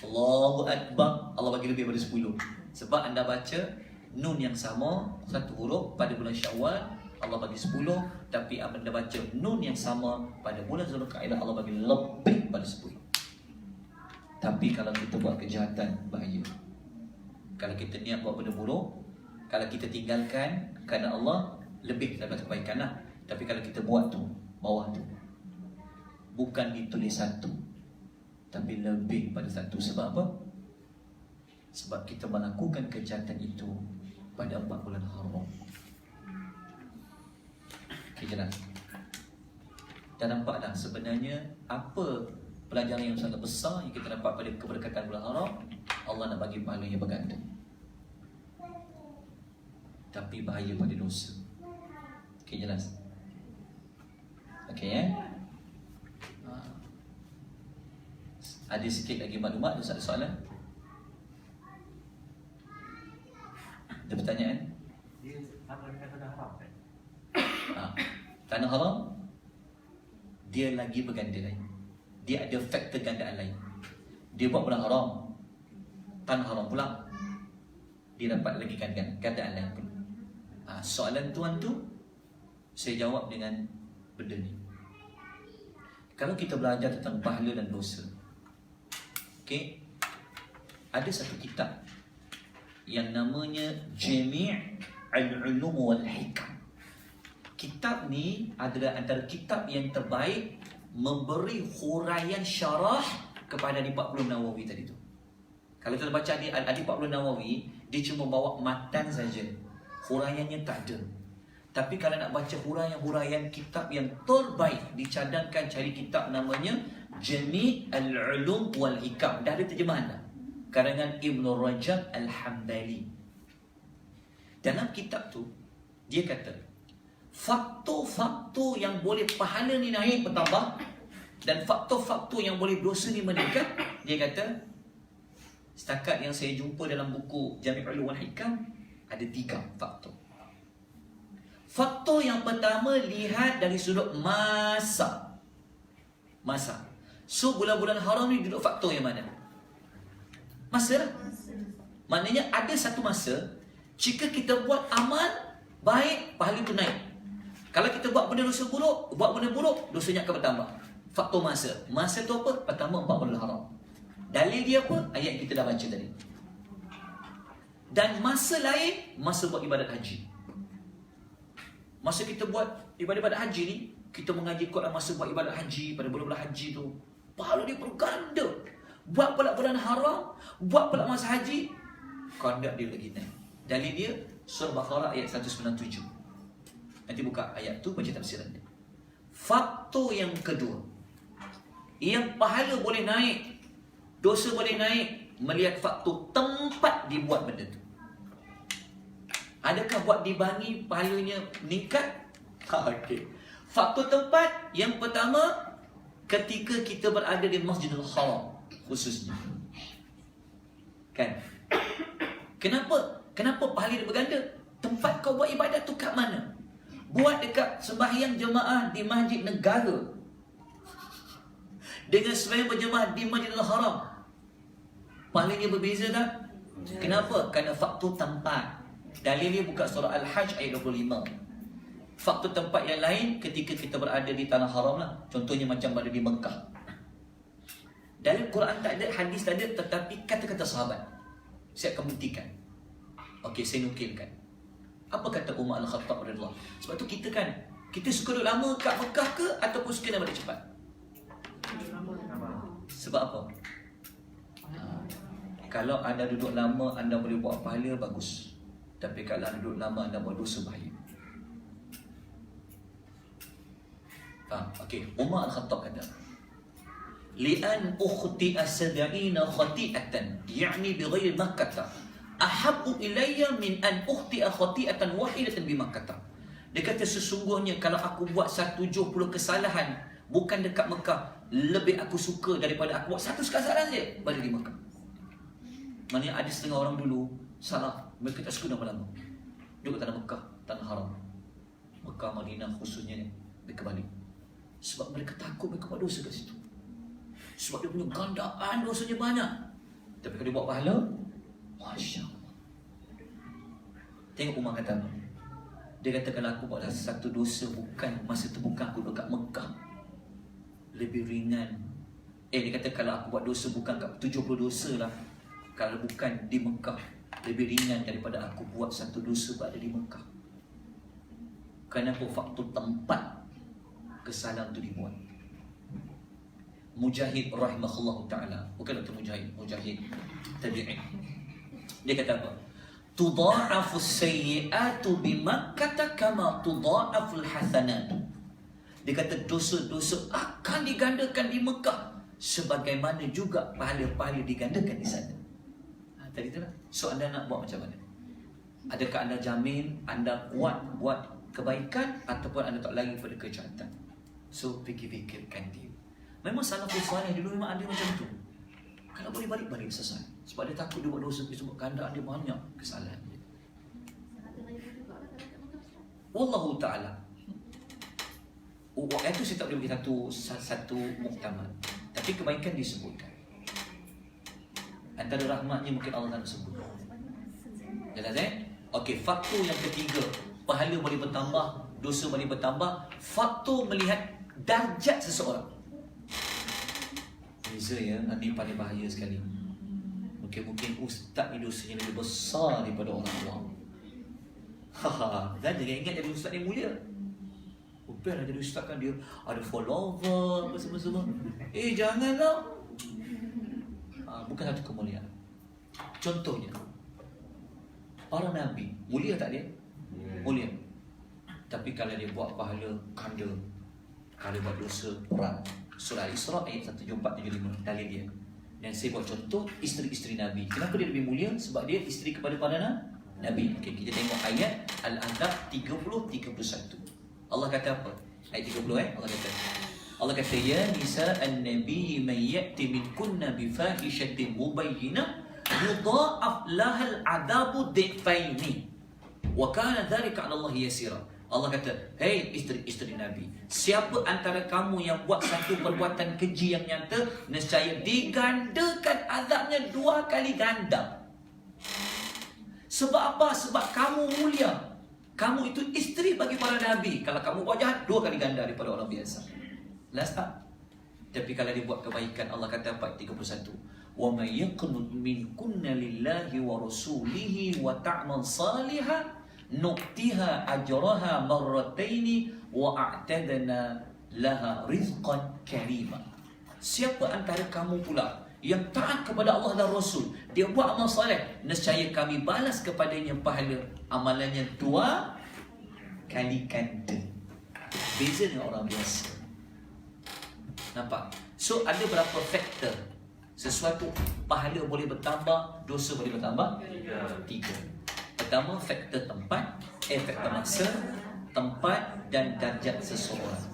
Allahu Akbar, Allah bagi lebih daripada 10. Sebab anda baca nun yang sama, satu huruf pada bulan Syawal, Allah bagi 10. Tapi anda baca nun yang sama pada bulan Zulqa'dah, Allah bagi lebih pada 10. Tapi kalau kita buat kejahatan, bahaya. Kalau kita niat buat benda buruk, kalau kita tinggalkan kerana Allah, lebih kita dapat kebaikan lah. Tapi kalau kita buat tu, bawah tu, bukan ditulis satu, tapi lebih pada satu. Sebab apa? Sebab kita melakukan kejahatan itu pada 4 bulan haram. Okay, jelas? Dan nampaklah sebenarnya apa pelajaran yang sangat besar yang kita dapat pada keberkatan bulan haram. Allah nak bagi pahala yang berganda, tapi bahaya pada dosa. Okay, jelas? Okay, ada sikit lagi maklumat. Ada soalan? Ada pertanyaan? Dia sama dengan tanah haram kan? Tanah haram dia lagi berganda lain. Dia ada faktor gandaan lain. Dia buat bulan haram, tanah haram pula, dia dapat lagi gandaan lain pun. Soalan tuan tu saya jawab dengan benda ni. Kalau kita belajar tentang pahala dan dosa, okay, ada satu kitab yang namanya Jami' Al-Ulum wal Hikam. Kitab ni adalah antara kitab yang terbaik memberi huraian syarah kepada Hadis 40 Nawawi tadi tu. Kalau kita baca Hadis 40 Nawawi, dia cuma bawa matan saja, huraiannya tak ada. Tapi kalau nak baca huraian-huraian kitab yang terbaik, dicadangkan cari kitab namanya Jami' Al-Ulum wal Hikam. Dah ada terjemahan dah, karangan Ibn Rajab Al-Hambali. Dalam kitab tu dia kata faktor-faktor yang boleh pahala ni naik bertambah dan faktor-faktor yang boleh dosa ni meningkat. Dia kata setakat yang saya jumpa dalam buku Jami' Ulum wal Hikam ada 3 faktor. Faktor yang pertama, lihat dari sudut masa. So bulan-bulan haram ni duduk faktor yang mana? Masa lah. Maknanya ada satu masa, jika kita buat amal baik, pahala tu naik. Kalau kita buat benda dosa buruk, dosanya akan bertambah. Faktor masa. Masa tu apa? Pertama, 4 bulan haram. Dalil dia apa? Ayat kita dah baca tadi. Dan masa lain, masa buat ibadat haji. Masa kita buat ibadat haji ni, kita mengaji Quran masa buat ibadat haji, pada bulan-bulan haji tu, pahala dia berganda. Buat pula bulan haram, buat pula masa haji, conduct dia lagi naik. Dalil dia surah Baqarah ayat 197. Nanti buka ayat tu, baca tafsiran dia. Faktor yang kedua, yang pahala boleh naik, dosa boleh naik, melihat faktor tempat dibuat benda tu. Adakah buat di Bangi pahalanya meningkat? Okey. Faktor tempat yang pertama, ketika kita berada di Masjidil Haram khususnya. Kan? Kenapa pahala dia berganda? Tempat kau buat ibadat tu kat mana? Buat dekat sembahyang jemaah di masjid negara dengan sembahyang berjemaah di Masjidil Haram, pahalanya berbeza tak? Kenapa? Kerana faktor tempat. Dalilnya buka surah Al-Hajj ayat 25. Faktor tempat yang lain ketika kita berada di tanah haram lah. Contohnya macam berada di Mekah. Dalam Quran tak ada, hadis tak ada, tetapi kata-kata sahabat saya akan buktikan. Okey, saya nukilkan. Apa kata Umar Al-Khattab radhiyallahu? Sebab tu kita suka duduk lama kat Mekah ke ataupun suka nak balik cepat? Sebab apa? Kalau anda duduk lama, anda boleh buat pahala, bagus. Tapi kalau anda duduk lama, anda buat dosa, bahaya. Faham? Okey, Umar Al-Khattab kata, li'an ukhti'a sab'ina khati'atan, yani bighairi Makkah, ahabbu ilayya min an ukhti'a khati'atan wahidatan bi Makkah. Dia kata sesungguhnya kalau aku buat 70 kesalahan bukan dekat Mekah, lebih aku suka daripada aku buat satu kesalahan saja pada di Mekah. Maksudnya ada setengah orang dulu salah, mereka tak suka lama-lama duduk tanah Mekah, tanah haram, Mekah, Madinah khususnya, mereka balik sebab mereka takut mereka buat dosa kat situ. Sebab dia punya gandaan dosanya banyak. Tapi kalau dia buat pahala, Masya Allah. Tengok Umar kata apa? Dia kata kalau aku buat satu dosa, bukan masa tu bukan aku dekat Mekah, lebih ringan. Dia kata kalau aku buat dosa bukan kat 70 dosa lah, kalau bukan di Mekah, lebih ringan daripada aku buat satu dosa berada di Mekah. Kenapa? Faktor tempat kesalahan tu dibuat. Mujahid rahimahullah ta'ala, bukan Dr. Mujahid tabi'in, dia kata apa? Tudha'afu sayyi'atu bi Makkah kama tudha'afu al-hasanat. Dia kata dosa-dosa akan digandakan di Mekah sebagaimana juga pahala-pahala digandakan di sana. Tadi tu lah. So anda nak buat macam mana? Adakah anda jamin anda kuat buat kebaikan ataupun anda tak lari pada kejahatan? So fikir-fikirkan dia. Memang salafus salih dulu memang ada macam tu. Kalau boleh balik-balik selesai. Sebab dia takut dia buat dosa, sebab gandaan dia banyak kesalahan dia. Wallahu ta'ala. Itu saya tak boleh bagi satu muktamad. Tapi kebaikan disebutkan. Antara rahmatnya mungkin Allah nak sebut. Jelas Okey, faktor yang ketiga, pahala boleh bertambah, dosa boleh bertambah. Faktor melihat darjat seseorang. Beza ya, nanti paling bahaya sekali. Mungkin ustaz ni dosanya lebih besar daripada orang awam. Dan jangan ingat jadi ustaz ni mulia. Bukan ada ustaz kan dia ada follower apa semua. Janganlah. Bukan satu kemuliaan. Contohnya, para nabi mulia tak dia? Mulia. Tapi kalau dia buat pahala kanda, kalau buat dosa berat. Surah Al-Isra ayat 174-75 dalil dia. Dan saya buat contoh isteri-isteri Nabi. Kenapa dia lebih mulia? Sebab dia isteri kepada para Nabi. Okey, kita tengok ayat Al-An'am 30-31. Allah kata apa? Ayat 30 Allah kata ya nisa an-nabi man ya'ti minkunna bi fahishatin mubayyinah yudha'af lahal 'adabu dhi'faini wa kana dhalika 'ala Allah yasira. Allah kata, hey isteri-isteri Nabi, siapa antara kamu yang buat satu perbuatan keji yang nyata, nescaya digandakan azabnya 2 kali ganda. Sebab apa? Sebab kamu mulia. Kamu itu isteri bagi para Nabi. Kalau kamu buat jahat, 2 kali ganda daripada orang biasa. Last tak? Tapi kalau dia buat kebaikan, Allah kata apa? 31. Wa may yaqnut minkunna lillahi wa rasulihi wa ta'mal salihah nuktiha ajraha marrataini wa a'tadna laha rizqan karima. Siapa antara kamu pula yang taat kepada Allah dan Rasul, dia buat amal soleh, nescaya kami balas kepadanya pahala amalannya 2 kali ganda. Beza dengan orang biasa. Nampak? So ada berapa faktor sesuatu pahala boleh bertambah, dosa boleh bertambah? 3. Pertama, faktor tempat, faktor masa, tempat dan darjat seseorang.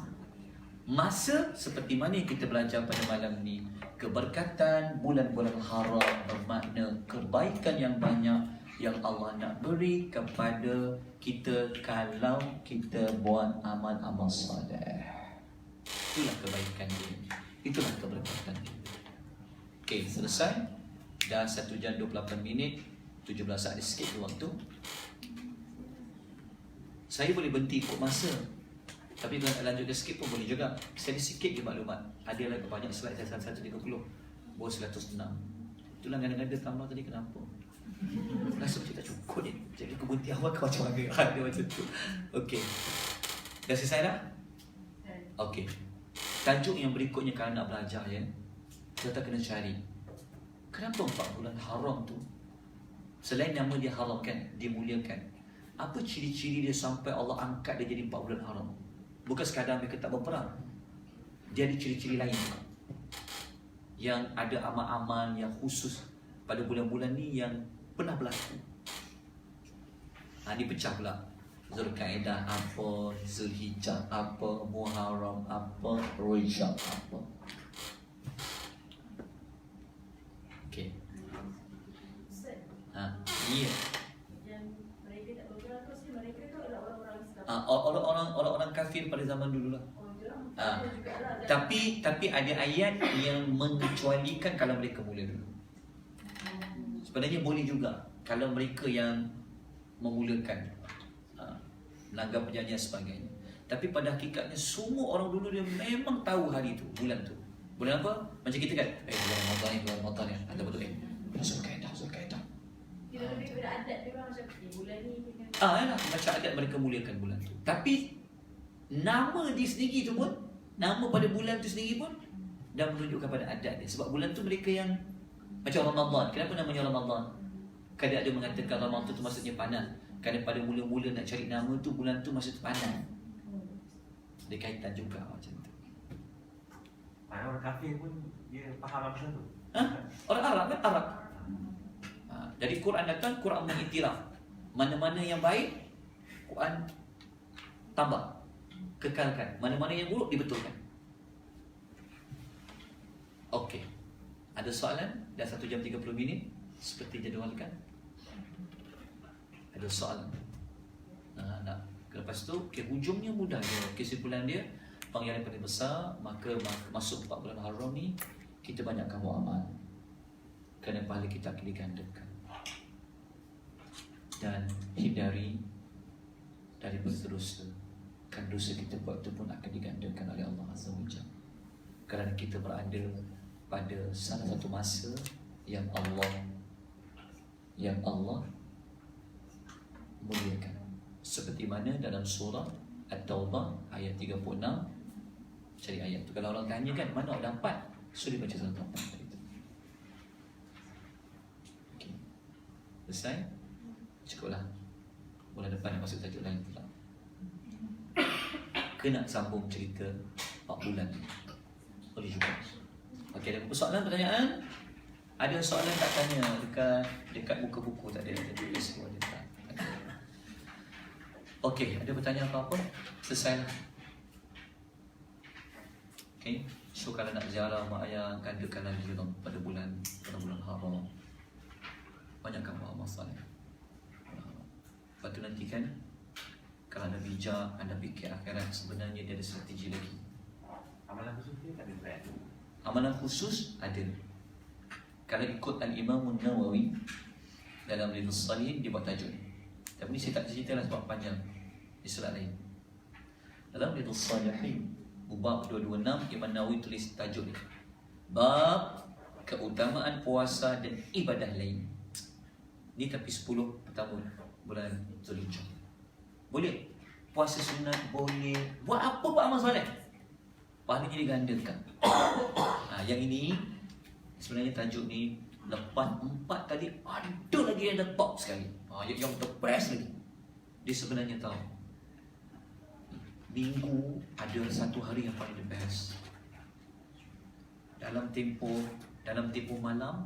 Masa seperti mana yang kita belajar pada malam ni, keberkatan bulan-bulan haram bermakna kebaikan yang banyak yang Allah nak beri kepada kita kalau kita buat amal-amal soleh. Itulah kebaikan dia. Itulah keberkatan dia. Okey, selesai. Dah 1 jam 28 minit, 17 saat ada sikit waktu. Saya boleh berhenti ikut masa, tapi kalau nak lanjutkan sikit pun boleh juga. Saya ada sikit je maklumat. Ada lagi banyak slide saya 130, baru 106. Itulah kadang-kadang tambah tadi kenapa? Rasa macam tak cukup ni. Jadi aku berhenti awal ke macam mana? Ada macam tu. Okey. Dah selesai dah? Okey. Tajuk yang berikutnya kalau nak belajar ya, kita kena cari kenapa 4 bulan haram tu, selain nama dia haram kan, dimuliakan, apa ciri-ciri dia sampai Allah angkat dia jadi 4 bulan haram? Bukan sekadar mereka tak berperang, dia ada ciri-ciri lain yang ada amal-amal yang khusus pada bulan-bulan ni yang pernah berlaku. Ini pecah pula. Zulkaidah apa, Zulhijjah apa, Muharram apa, Rajab apa. Okey. Iya. Orang-orang kafir pada zaman dulu lah. Tapi ada ayat yang mengecualikan kalau mereka mula dulu. Sebenarnya boleh juga kalau mereka yang memulakan, melanggar perjanjian sebagainya. Tapi pada hakikatnya semua orang dulu dia memang tahu hari tu, bulan tu. Bulan apa? Macam kita kan, bulan Ramadan ni, bulan Ramadan ni. Ada betul Zulkaidah. Dia lebih kepada adat dia orang macam bulan ni. Yalah, macam adat mereka muliakan bulan tu. Tapi nama dia sendiri tu pun, nama pada bulan tu sendiri pun dah menunjukkan pada adat dia. Sebab bulan tu mereka yang macam Ramadan. Kenapa namanya Ramadan? Kadang ada mengatakan Ramadan tu maksudnya panas. Kerana pada mula-mula nak cari nama tu, bulan tu masa tu panas. Ada kaitan juga macam tu. Orang kafir pun dia faham macam tu. Orang Arab kan Arab. Jadi Quran datang, Quran mengiktiraf mana-mana yang baik, Quran tambah, kekalkan. Mana-mana yang buruk, dibetulkan. Okey. Ada soalan? Dah 1 jam 30 minit seperti jadualkan. Ada soalan? Nak. Lepas tu, hujungnya mudah je. Kesimpulan dia, panggilan paling besar, maka masuk 4 bulan haram ni, kita banyak kamu amal. Kerana pahala kita akan digandakan. Dan hindari daripada dosa. Kan dosa kita buat itu pun akan digandakan oleh Allah Azza wa Jalla. Kerana kita berada pada salah satu masa yang Allah muliakan. Seperti mana dalam surah At-Taubah ayat 36. Cari ayat tu. Kalau orang tanya kan, mana orang dapat? Sudah baca surah At-Taubah itu. Okey. Selesai? Cukuplah. Bulan depan nak masuk tajuk lain pula. Kena sambung cerita 4 bulan ni. Boleh juga. Okey, ada soalan, pertanyaan? Ada soalan tak tanya dekat muka buku tak ada tulis semua dia tak. Okey, ada pertanyaan apa-apa? Selesai. Okey, so kalau nak ziarah mak ayah, gandakan lagi pada bulan haram. Banyak kamu amal soleh. Lepas tu nanti kan, kalau anda bijak, anda fikir akhirat, sebenarnya dia ada strategi lagi. Amalan khusus dia tak ada berat. Amalan khusus ada. Kalau ikut Al-Imam Nawawi dalam Riyadhus Shalihin, dia buat tajuk ni. Tapi ni saya tak cerita lah sebab panjang. Di surat lain. Dalam Riyadhus Shalihin, bab 226, Imam Nawawi tulis tajuk ni. Bab keutamaan puasa dan ibadah lain. Ni tapi 10 pertama bulan Zulhijjah. Boleh puasa sunat, boleh buat apa pun amal soleh. pahalanya digandakan. Yang ini sebenarnya tajuk ni lepas 4 tadi ada lagi yang ada top sekali. Yang the best lagi. Dia sebenarnya tahu minggu ada satu hari yang paling the best. Dalam tempoh malam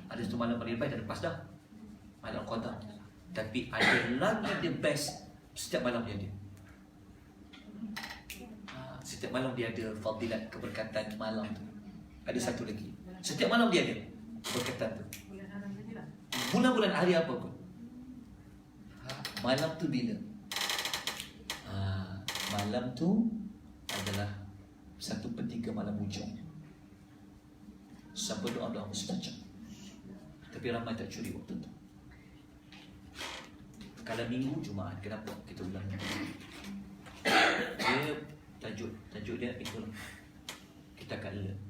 ada satu malam paling baik dah lepas dah. Malam qadar. Tapi ada lagi the best setiap malam dia ada. Setiap malam dia ada fadilat keberkatan malam tu. Ada satu lagi. Setiap malam dia ada keberkatan tu. Bulan-bulan hari apa pun. Malam tu bila? Malam tu adalah 1/3 malam hujung. Sampai doa-doa mustajab. Tapi ramai tak curi waktu tu. Kalau minggu Jumaat, kenapa kita ulang? Dia tajuk dia itulah. Kita akan learn.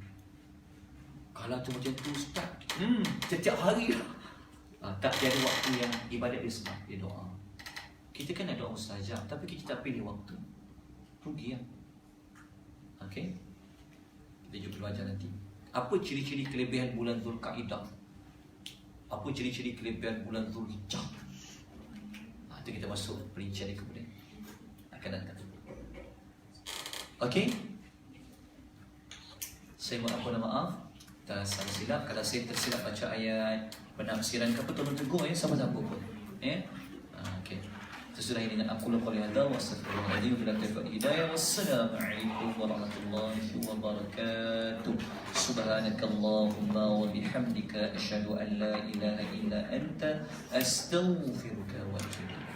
Kalau tu macam tu Ustaz, setiap hari tak ada waktu yang ibadat dia sebab dia doa. Kita kan ada doa mustajab, tapi kita tak pilih waktu. Rugi ya. Okay? Kita jumpa belajar nanti. Apa ciri-ciri kelebihan bulan Zulkaidah? Apa ciri-ciri kelebihan bulan Zulhijjah? Itu kita masuk perincian dia kemudian akan datang. Okay? Saya mohon maaf atas salah silap. Kalau saya tersilap baca ayat penafsiran ke apa, tolong tegur sama-sama pun. Okay. Sesudah ini aku lakukan hadza wa astaghfirullahaladzim bila taufiq hidayah. Wassalamualaikum warahmatullahi wabarakatuh. Subhanakallahumma wa bihamdika asyhadu an la ilaha illa anta astaghfiruka wa atubu ilaik.